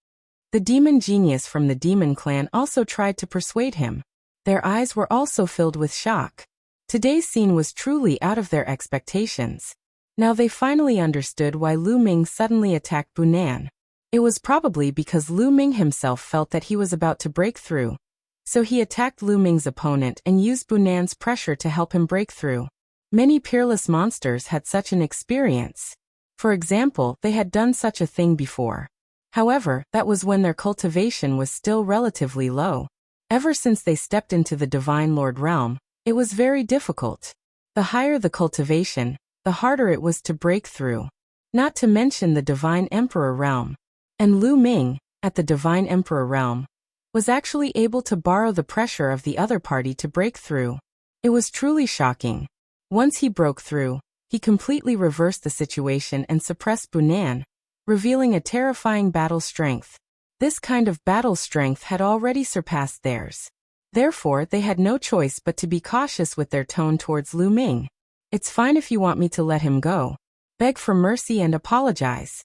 The demon genius from the demon clan also tried to persuade him. Their eyes were also filled with shock. Today's scene was truly out of their expectations. Now they finally understood why Lu Ming suddenly attacked Bunan. It was probably because Lu Ming himself felt that he was about to break through. So he attacked Lu Ming's opponent and used Bunan's pressure to help him break through. Many peerless monsters had such an experience. For example, they had done such a thing before. However, that was when their cultivation was still relatively low. Ever since they stepped into the Divine Lord realm, it was very difficult. The higher the cultivation, the harder it was to break through. Not to mention the Divine Emperor realm. And Lu Ming, at the Divine Emperor realm, was actually able to borrow the pressure of the other party to break through. It was truly shocking. Once he broke through, he completely reversed the situation and suppressed Bunan, revealing a terrifying battle strength. This kind of battle strength had already surpassed theirs. Therefore, they had no choice but to be cautious with their tone towards Lu Ming. It's fine if you want me to let him go. Beg for mercy and apologize.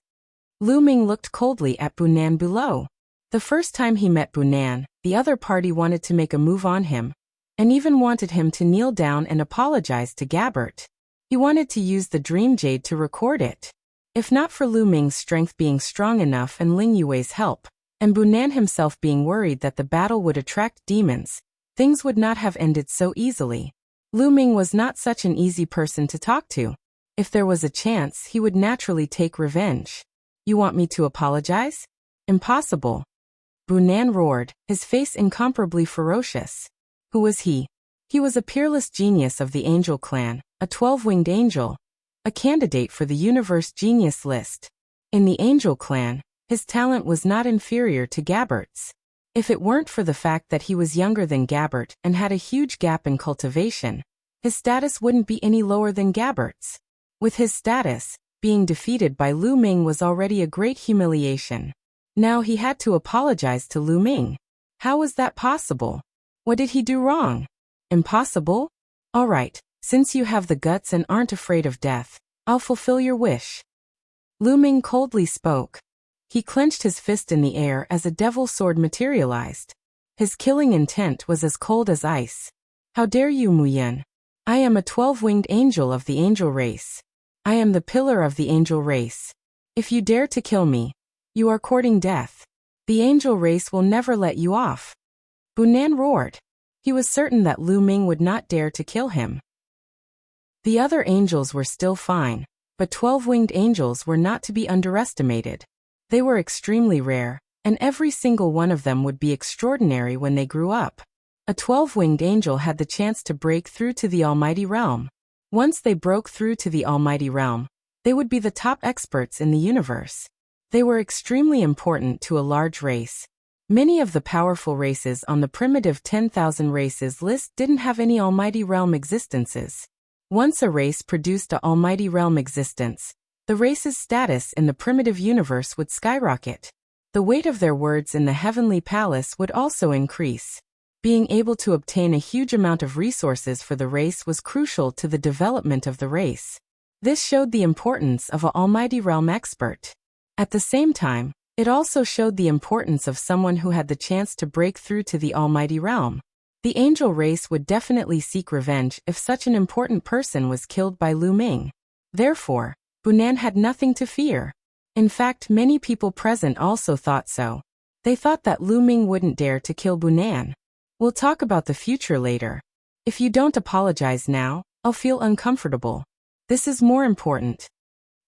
Lu Ming looked coldly at Bunan below. The first time he met Bunan, the other party wanted to make a move on him, and even wanted him to kneel down and apologize to Gabbert. He wanted to use the Dream Jade to record it. If not for Lu Ming's strength being strong enough and Ling Yue's help, and Bunan himself being worried that the battle would attract demons, things would not have ended so easily. Lu Ming was not such an easy person to talk to. If there was a chance, he would naturally take revenge. You want me to apologize? Impossible. Bunan roared, his face incomparably ferocious. Who was he? He was a peerless genius of the Angel Clan, a 12-winged angel, a candidate for the Universe Genius list. In the Angel Clan, his talent was not inferior to Gabbert's. If it weren't for the fact that he was younger than Gabbert and had a huge gap in cultivation, his status wouldn't be any lower than Gabbert's. With his status, being defeated by Lu Ming was already a great humiliation. Now he had to apologize to Lu Ming. How was that possible? What did he do wrong? Impossible? All right, since you have the guts and aren't afraid of death, I'll fulfill your wish. Lu Ming coldly spoke. He clenched his fist in the air as a devil sword materialized. His killing intent was as cold as ice. How dare you, Muyan? I am a 12-winged angel of the angel race. I am the pillar of the angel race. If you dare to kill me, you are courting death. The angel race will never let you off. Bunan roared. He was certain that Lu Ming would not dare to kill him. The other angels were still fine, but 12-winged angels were not to be underestimated. They were extremely rare, and every single one of them would be extraordinary when they grew up. A 12-winged angel had the chance to break through to the Almighty Realm. Once they broke through to the Almighty Realm, they would be the top experts in the universe. They were extremely important to a large race. Many of the powerful races on the primitive 10,000 races list didn't have any Almighty Realm existences. Once a race produced an Almighty Realm existence, the race's status in the primitive universe would skyrocket. The weight of their words in the Heavenly Palace would also increase. Being able to obtain a huge amount of resources for the race was crucial to the development of the race. This showed the importance of an Almighty Realm expert. At the same time, it also showed the importance of someone who had the chance to break through to the Almighty Realm. The angel race would definitely seek revenge if such an important person was killed by Lu Ming. Therefore, Bunan had nothing to fear. In fact, many people present also thought so. They thought that Lu Ming wouldn't dare to kill Bunan. We'll talk about the future later. If you don't apologize now, I'll feel uncomfortable. This is more important.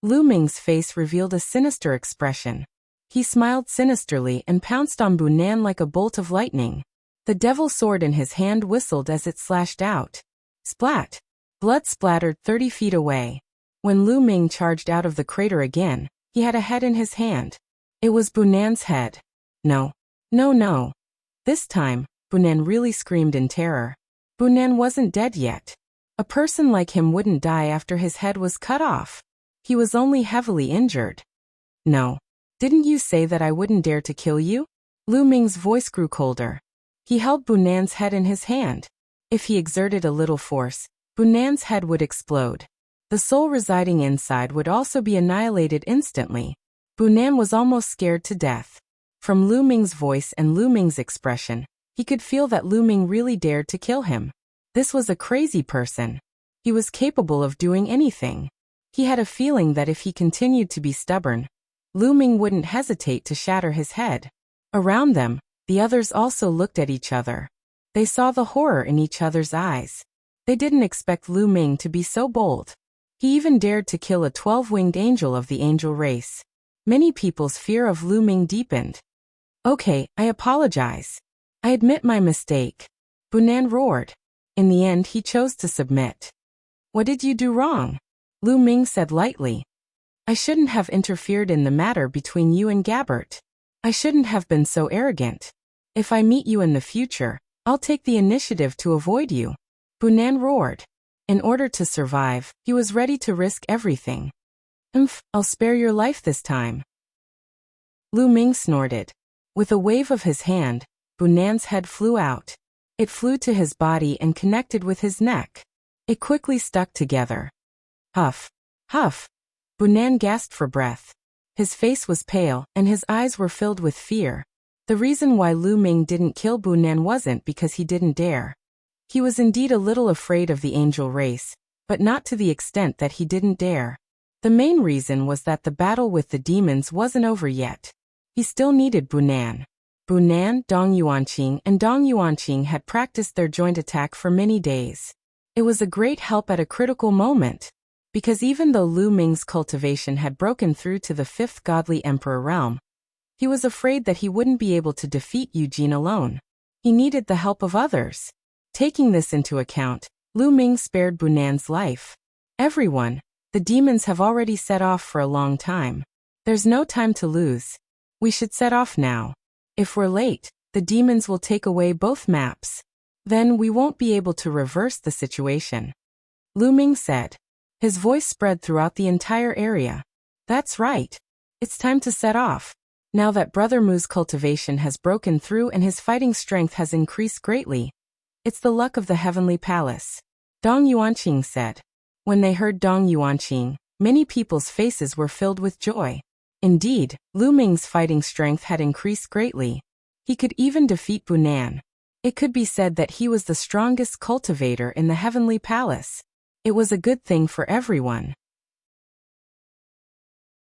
Lu Ming's face revealed a sinister expression. He smiled sinisterly and pounced on Bunan like a bolt of lightning. The devil sword in his hand whistled as it slashed out. Splat! Blood splattered 30 feet away. When Lu Ming charged out of the crater again, he had a head in his hand. It was Bunan's head. No. No, no. This time, Bunan really screamed in terror. Bunan wasn't dead yet. A person like him wouldn't die after his head was cut off. He was only heavily injured. No. Didn't you say that I wouldn't dare to kill you? Lu Ming's voice grew colder. He held Bunan's head in his hand. If he exerted a little force, Bunan's head would explode. The soul residing inside would also be annihilated instantly. Bunan was almost scared to death. From Lu Ming's voice and Lu Ming's expression, he could feel that Lu Ming really dared to kill him. This was a crazy person. He was capable of doing anything. He had a feeling that if he continued to be stubborn, Lu Ming wouldn't hesitate to shatter his head. Around them, the others also looked at each other. They saw the horror in each other's eyes. They didn't expect Lu Ming to be so bold. He even dared to kill a 12-winged angel of the angel race. Many people's fear of Lu Ming deepened. Okay, I apologize. I admit my mistake. Bunan roared. In the end, he chose to submit. What did you do wrong? Lu Ming said lightly. I shouldn't have interfered in the matter between you and Gabbert. I shouldn't have been so arrogant. If I meet you in the future, I'll take the initiative to avoid you. Bunan roared. In order to survive, he was ready to risk everything. I'll spare your life this time. Lu Ming snorted. With a wave of his hand, Bunan's head flew out. It flew to his body and connected with his neck. It quickly stuck together. Huff. Huff. Bunan gasped for breath. His face was pale, and his eyes were filled with fear. The reason why Lu Ming didn't kill Bunan wasn't because he didn't dare. He was indeed a little afraid of the angel race, but not to the extent that he didn't dare. The main reason was that the battle with the demons wasn't over yet. He still needed Bunan. Bunan, Dong Yuanqing, and Dong Yuanqing had practiced their joint attack for many days. It was a great help at a critical moment, because even though Lu Ming's cultivation had broken through to the 5th godly emperor realm, he was afraid that he wouldn't be able to defeat Eugene alone. He needed the help of others. Taking this into account, Lu Ming spared Bunan's life. Everyone, the demons have already set off for a long time. There's no time to lose. We should set off now. If we're late, the demons will take away both maps. Then we won't be able to reverse the situation. Lu Ming said. His voice spread throughout the entire area. That's right. It's time to set off. Now that Brother Mu's cultivation has broken through and his fighting strength has increased greatly, it's the luck of the heavenly palace. Dong Yuanqing said. When they heard Dong Yuanqing, many people's faces were filled with joy. Indeed, Lu Ming's fighting strength had increased greatly. He could even defeat Bunan. It could be said that he was the strongest cultivator in the heavenly palace. It was a good thing for everyone.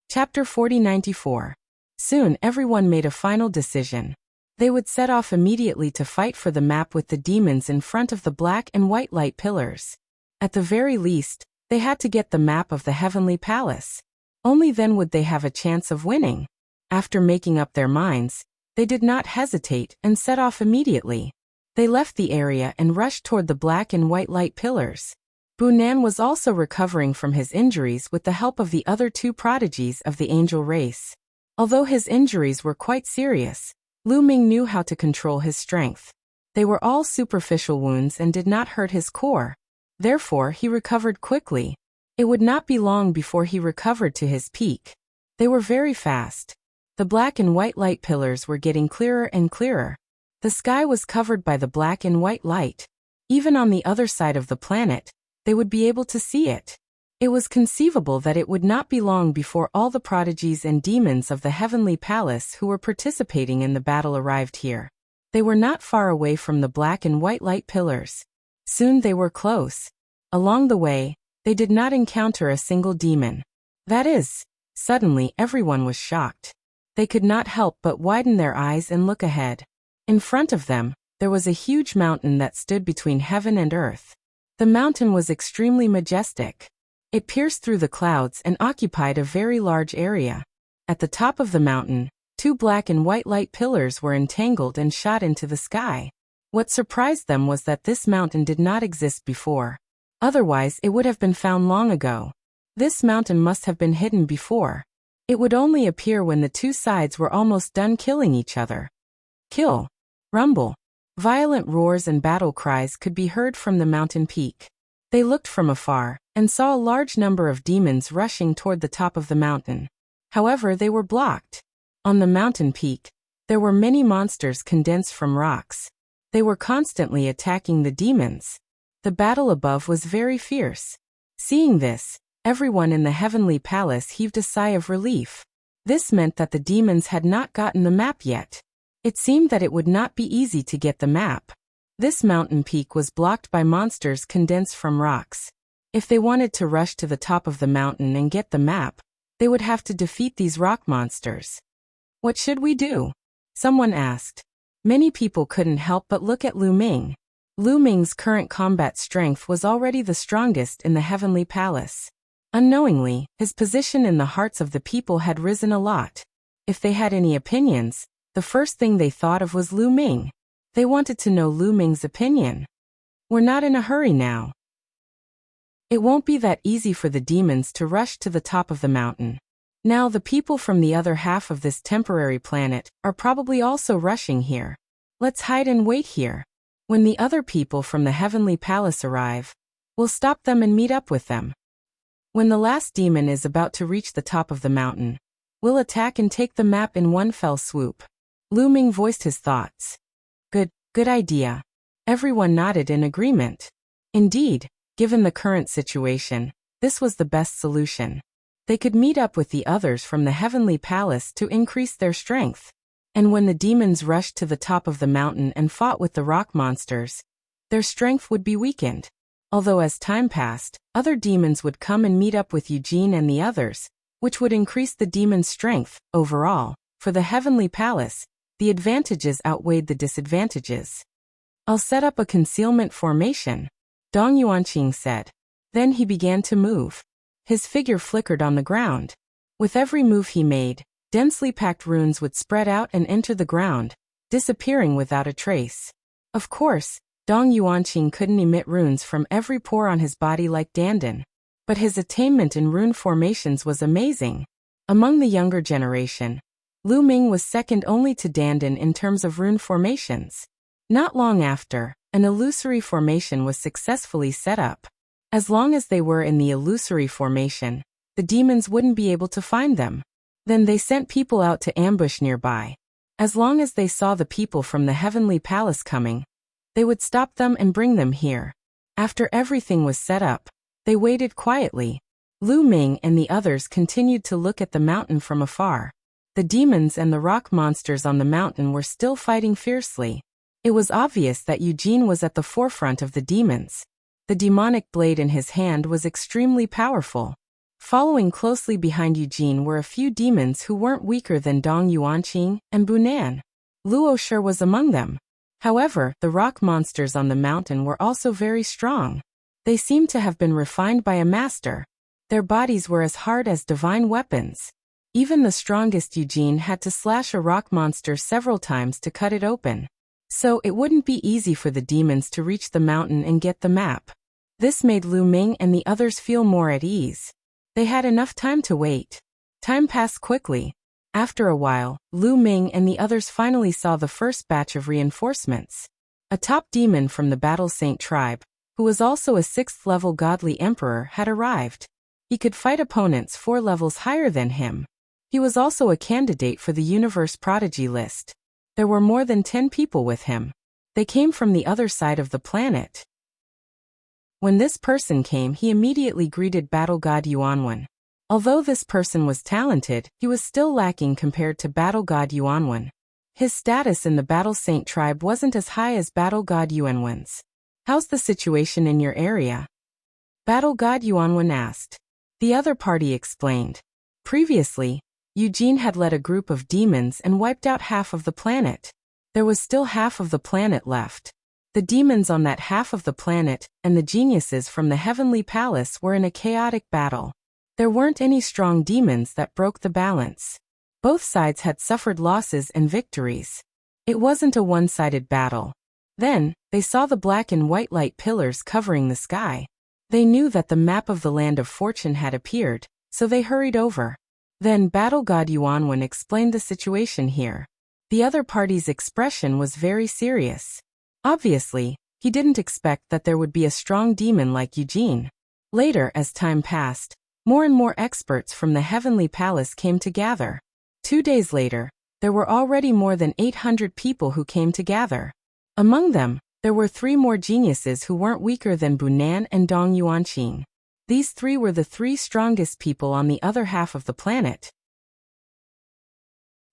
Chapter 4094. Soon everyone made a final decision. They would set off immediately to fight for the map with the demons in front of the black and white light pillars. At the very least, they had to get the map of the heavenly palace. Only then would they have a chance of winning. After making up their minds, they did not hesitate and set off immediately. They left the area and rushed toward the black and white light pillars. Bunan was also recovering from his injuries with the help of the other 2 prodigies of the angel race. Although his injuries were quite serious, Lu Ming knew how to control his strength. They were all superficial wounds and did not hurt his core. Therefore, he recovered quickly. It would not be long before he recovered to his peak. They were very fast. The black and white light pillars were getting clearer and clearer. The sky was covered by the black and white light. Even on the other side of the planet, they would be able to see it. It was conceivable that it would not be long before all the prodigies and demons of the heavenly palace who were participating in the battle arrived here. They were not far away from the black and white light pillars. Soon they were close. Along the way, they did not encounter a single demon. That is, suddenly everyone was shocked. They could not help but widen their eyes and look ahead. In front of them, there was a huge mountain that stood between heaven and earth. The mountain was extremely majestic. It pierced through the clouds and occupied a very large area. At the top of the mountain, 2 black and white light pillars were entangled and shot into the sky. What surprised them was that this mountain did not exist before. Otherwise, it would have been found long ago. This mountain must have been hidden before. It would only appear when the 2 sides were almost done killing each other. Kill. Rumble. Violent roars and battle cries could be heard from the mountain peak. They looked from afar, and saw a large number of demons rushing toward the top of the mountain. However, they were blocked. On the mountain peak, there were many monsters condensed from rocks. They were constantly attacking the demons. The battle above was very fierce. Seeing this, everyone in the heavenly palace heaved a sigh of relief. This meant that the demons had not gotten the map yet. It seemed that it would not be easy to get the map. This mountain peak was blocked by monsters condensed from rocks. If they wanted to rush to the top of the mountain and get the map, they would have to defeat these rock monsters. What should we do? Someone asked. Many people couldn't help but look at Lu Ming. Lu Ming's current combat strength was already the strongest in the heavenly palace. Unknowingly, his position in the hearts of the people had risen a lot. If they had any opinions, the first thing they thought of was Lu Ming. They wanted to know Lu Ming's opinion. We're not in a hurry now. It won't be that easy for the demons to rush to the top of the mountain. Now the people from the other half of this temporary planet are probably also rushing here. Let's hide and wait here. When the other people from the heavenly palace arrive, we'll stop them and meet up with them. When the last demon is about to reach the top of the mountain, we'll attack and take the map in one fell swoop. Lu Ming voiced his thoughts. Good idea. Everyone nodded in agreement. Indeed, given the current situation, this was the best solution. They could meet up with the others from the heavenly palace to increase their strength. And when the demons rushed to the top of the mountain and fought with the rock monsters, their strength would be weakened. Although as time passed, other demons would come and meet up with Eugene and the others, which would increase the demon's strength. Overall, for the heavenly palace, the advantages outweighed the disadvantages. I'll set up a concealment formation, Dong Yuanqing said. Then he began to move. His figure flickered on the ground. With every move he made, densely packed runes would spread out and enter the ground, disappearing without a trace. Of course, Dong Yuanqing couldn't emit runes from every pore on his body like Dandan. But his attainment in rune formations was amazing. Among the younger generation, Lu Ming was second only to Dandan in terms of rune formations. Not long after, an illusory formation was successfully set up. As long as they were in the illusory formation, the demons wouldn't be able to find them. Then they sent people out to ambush nearby. As long as they saw the people from the heavenly palace coming, they would stop them and bring them here. After everything was set up, they waited quietly. Lu Ming and the others continued to look at the mountain from afar. The demons and the rock monsters on the mountain were still fighting fiercely. It was obvious that Eugene was at the forefront of the demons. The demonic blade in his hand was extremely powerful. Following closely behind Eugene were a few demons who weren't weaker than Dong Yuanqing and Bunan. Luo Shi was among them. However, the rock monsters on the mountain were also very strong. They seemed to have been refined by a master. Their bodies were as hard as divine weapons. Even the strongest Eugene had to slash a rock monster several times to cut it open. So it wouldn't be easy for the demons to reach the mountain and get the map. This made Lu Ming and the others feel more at ease. They had enough time to wait. Time passed quickly. After a while, Lu Ming and the others finally saw the first batch of reinforcements. A top demon from the Battle Saint tribe, who was also a 6th-level godly emperor, had arrived. He could fight opponents 4 levels higher than him. He was also a candidate for the Universe Prodigy list. There were more than 10 people with him. They came from the other side of the planet. When this person came, he immediately greeted Battle God Yuanwen. Although this person was talented, he was still lacking compared to Battle God Yuanwen. His status in the Battle Saint tribe wasn't as high as Battle God Yuanwen's. How's the situation in your area? Battle God Yuanwen asked. The other party explained. Previously, Eugene had led a group of demons and wiped out half of the planet. There was still half of the planet left. The demons on that half of the planet and the geniuses from the heavenly palace were in a chaotic battle. There weren't any strong demons that broke the balance. Both sides had suffered losses and victories. It wasn't a one-sided battle. Then, they saw the black and white light pillars covering the sky. They knew that the map of the Land of Fortune had appeared, so they hurried over. Then Battle God Yuanwen explained the situation here. The other party's expression was very serious. Obviously, he didn't expect that there would be a strong demon like Eugene. Later, as time passed, more and more experts from the Heavenly Palace came to gather. 2 days later, there were already more than 800 people who came to gather. Among them, there were 3 more geniuses who weren't weaker than Bunan and Dong Yuanqing. These 3 were the 3 strongest people on the other half of the planet.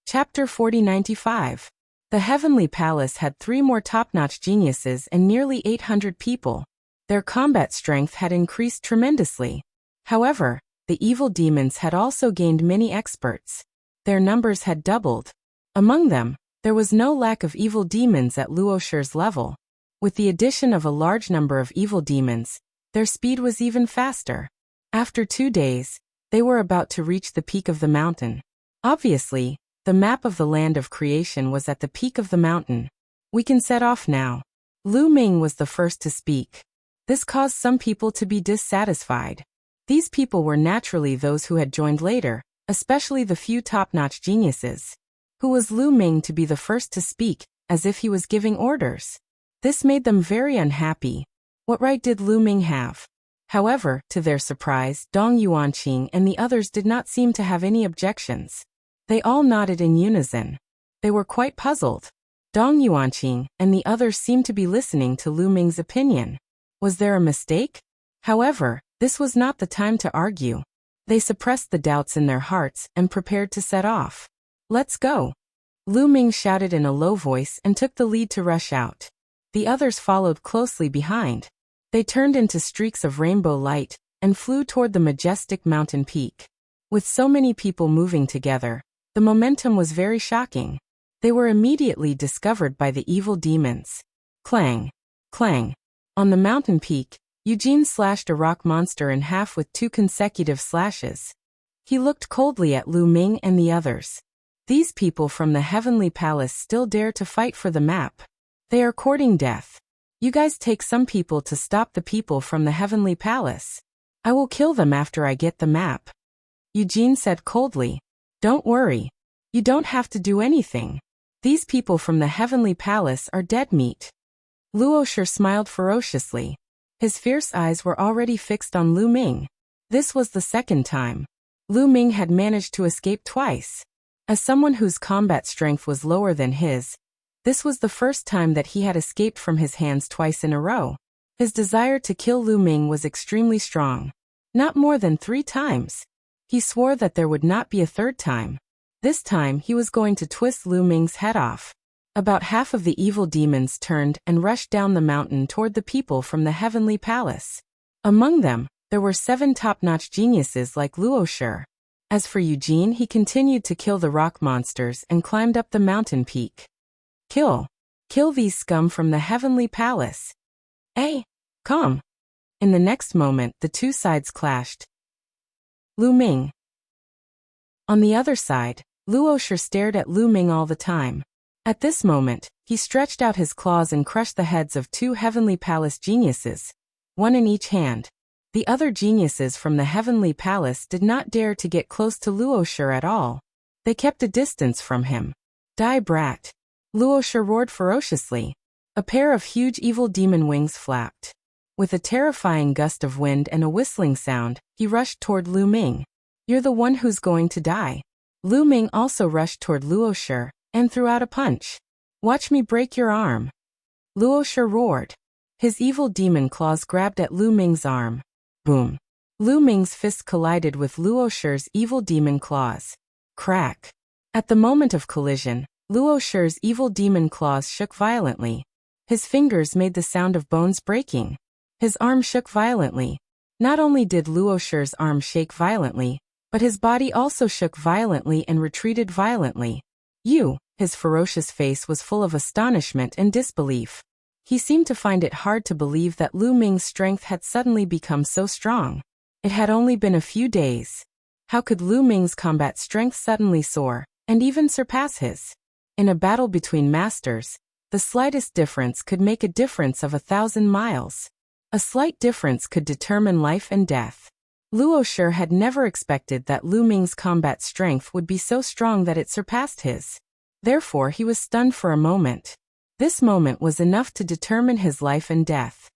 Chapter 4095. The Heavenly Palace had 3 more top-notch geniuses and nearly 800 people. Their combat strength had increased tremendously. However, the evil demons had also gained many experts. Their numbers had doubled. Among them, there was no lack of evil demons at Luosher's level. With the addition of a large number of evil demons, their speed was even faster. After 2 days, they were about to reach the peak of the mountain. Obviously, the map of the land of creation was at the peak of the mountain. We can set off now. Lu Ming was the first to speak. This caused some people to be dissatisfied. These people were naturally those who had joined later, especially the few top-notch geniuses. Who was Lu Ming to be the first to speak, as if he was giving orders? This made them very unhappy. What right did Lu Ming have? However, to their surprise, Dong Yuanqing and the others did not seem to have any objections. They all nodded in unison. They were quite puzzled. Dong Yuanqing and the others seemed to be listening to Lu Ming's opinion. Was there a mistake? However, this was not the time to argue. They suppressed the doubts in their hearts and prepared to set off. Let's go. Lu Ming shouted in a low voice and took the lead to rush out. The others followed closely behind. They turned into streaks of rainbow light and flew toward the majestic mountain peak. With so many people moving together, the momentum was very shocking. They were immediately discovered by the evil demons. Clang! Clang! On the mountain peak, Eugene slashed a rock monster in half with 2 consecutive slashes. He looked coldly at Lu Ming and the others. These people from the Heavenly Palace still dare to fight for the map. They are courting death. You guys take some people to stop the people from the Heavenly Palace. I will kill them after I get the map. Eugene said coldly. Don't worry. You don't have to do anything. These people from the Heavenly Palace are dead meat. Luosher smiled ferociously. His fierce eyes were already fixed on Lu Ming. This was the second time. Lu Ming had managed to escape twice. As someone whose combat strength was lower than his, this was the first time that he had escaped from his hands twice in a row. His desire to kill Lu Ming was extremely strong. Not more than 3 times. He swore that there would not be a 3rd time. This time he was going to twist Lu Ming's head off. About half of the evil demons turned and rushed down the mountain toward the people from the Heavenly Palace. Among them, there were 7 top-notch geniuses like Luosher. As for Eugene, he continued to kill the rock monsters and climbed up the mountain peak. Kill! Kill these scum from the Heavenly Palace. Hey! Come! In the next moment, the 2 sides clashed. Lu Ming. On the other side, Luosher stared at Lu Ming all the time. At this moment, he stretched out his claws and crushed the heads of 2 Heavenly Palace geniuses, 1 in each hand. The other geniuses from the Heavenly Palace did not dare to get close to Luosher at all. They kept a distance from him. Die, brat! Luosher roared ferociously. A pair of huge evil demon wings flapped. With a terrifying gust of wind and a whistling sound, he rushed toward Lu Ming. You're the one who's going to die. Lu Ming also rushed toward Luosher and threw out a punch. Watch me break your arm. Luosher roared. His evil demon claws grabbed at Lu Ming's arm. Boom. Lu Ming's fist collided with Luosher's evil demon claws. Crack. At the moment of collision, Luosher's evil demon claws shook violently. His fingers made the sound of bones breaking. His arm shook violently. Not only did Luosher's arm shake violently, but his body also shook violently and retreated violently. His ferocious face was full of astonishment and disbelief. He seemed to find it hard to believe that Lu Ming's strength had suddenly become so strong. It had only been a few days. How could Lu Ming's combat strength suddenly soar, and even surpass his? In a battle between masters, the slightest difference could make a difference of 1,000 miles. A slight difference could determine life and death. Luo Shi had never expected that Lu Ming's combat strength would be so strong that it surpassed his. Therefore he was stunned for a moment. This moment was enough to determine his life and death.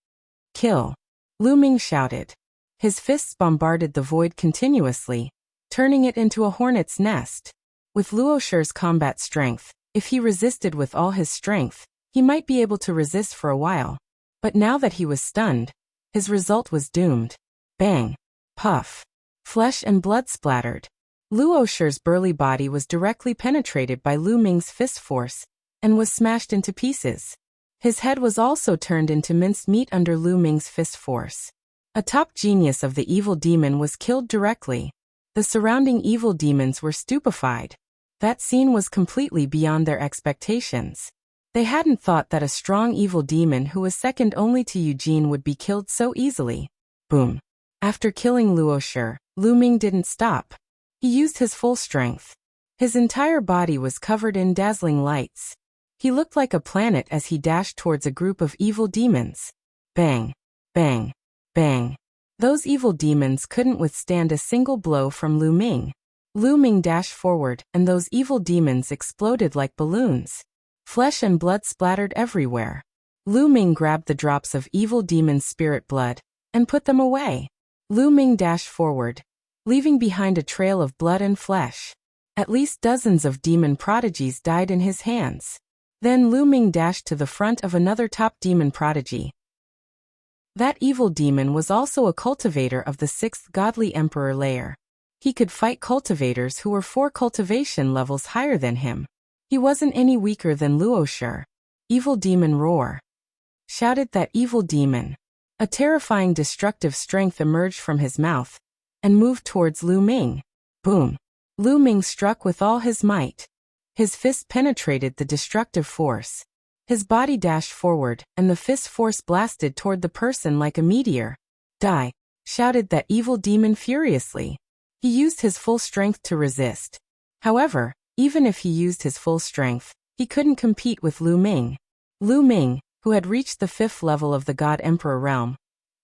Kill! Lu Ming shouted. His fists bombarded the void continuously, turning it into a hornet's nest. With Luo Shi's combat strength, if he resisted with all his strength, he might be able to resist for a while. But now that he was stunned, his result was doomed. Bang! Puff! Flesh and blood splattered. Luo Shi's burly body was directly penetrated by Lu Ming's fist force, and was smashed into pieces. His head was also turned into minced meat under Lu Ming's fist force. A top genius of the evil demon was killed directly. The surrounding evil demons were stupefied. That scene was completely beyond their expectations. They hadn't thought that a strong evil demon who was second only to Eugene would be killed so easily. Boom. After killing Luo Shi, Lu Ming didn't stop. He used his full strength. His entire body was covered in dazzling lights. He looked like a planet as he dashed towards a group of evil demons. Bang! Bang! Bang! Those evil demons couldn't withstand a single blow from Lu Ming. Lu Ming dashed forward, and those evil demons exploded like balloons. Flesh and blood splattered everywhere. Lu Ming grabbed the drops of evil demon's spirit blood, and put them away. Lu Ming dashed forward, leaving behind a trail of blood and flesh. At least dozens of demon prodigies died in his hands. Then Lu Ming dashed to the front of another top demon prodigy. That evil demon was also a cultivator of the 6th godly emperor layer. He could fight cultivators who were 4 cultivation levels higher than him. He wasn't any weaker than Luo Shi. Evil demon roar! Shouted that evil demon. A terrifying destructive strength emerged from his mouth, and moved towards Lu Ming. Boom! Lu Ming struck with all his might. His fist penetrated the destructive force. His body dashed forward, and the fist force blasted toward the person like a meteor. Die! Shouted that evil demon furiously. He used his full strength to resist. However, even if he used his full strength, he couldn't compete with Lu Ming. Lu Ming, who had reached the 5th level of the God Emperor realm,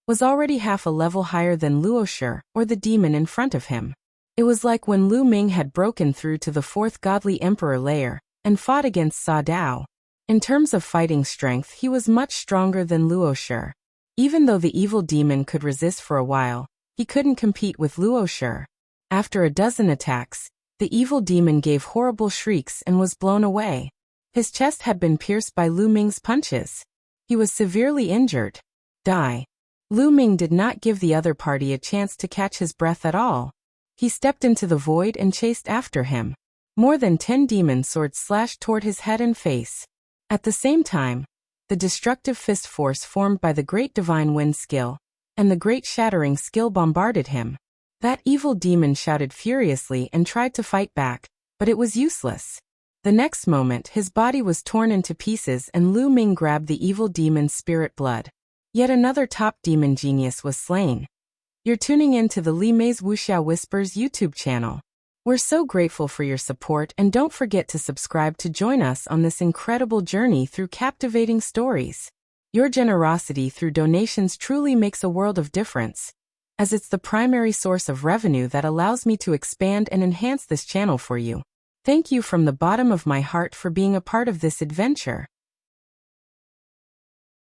was already half a level higher than Luo Shi, or the demon in front of him. It was like when Lu Ming had broken through to the 4th godly emperor layer, and fought against Sa Dao. In terms of fighting strength, he was much stronger than Luo Shi. Even though the evil demon could resist for a while, he couldn't compete with Luo Shi. After a dozen attacks, the evil demon gave horrible shrieks and was blown away. His chest had been pierced by Lu Ming's punches. He was severely injured. Die! Lu Ming did not give the other party a chance to catch his breath at all. He stepped into the void and chased after him. More than 10 demon swords slashed toward his head and face. At the same time, the destructive fist force formed by the Great Divine Wind skill and the Great Shattering skill bombarded him. That evil demon shouted furiously and tried to fight back, but it was useless. The next moment his body was torn into pieces and Lu Ming grabbed the evil demon's spirit blood. Yet another top demon genius was slain. You're tuning in to the Li Mei's Wuxia Whispers YouTube channel. We're so grateful for your support, and don't forget to subscribe to join us on this incredible journey through captivating stories. Your generosity through donations truly makes a world of difference, as it's the primary source of revenue that allows me to expand and enhance this channel for you. Thank you from the bottom of my heart for being a part of this adventure.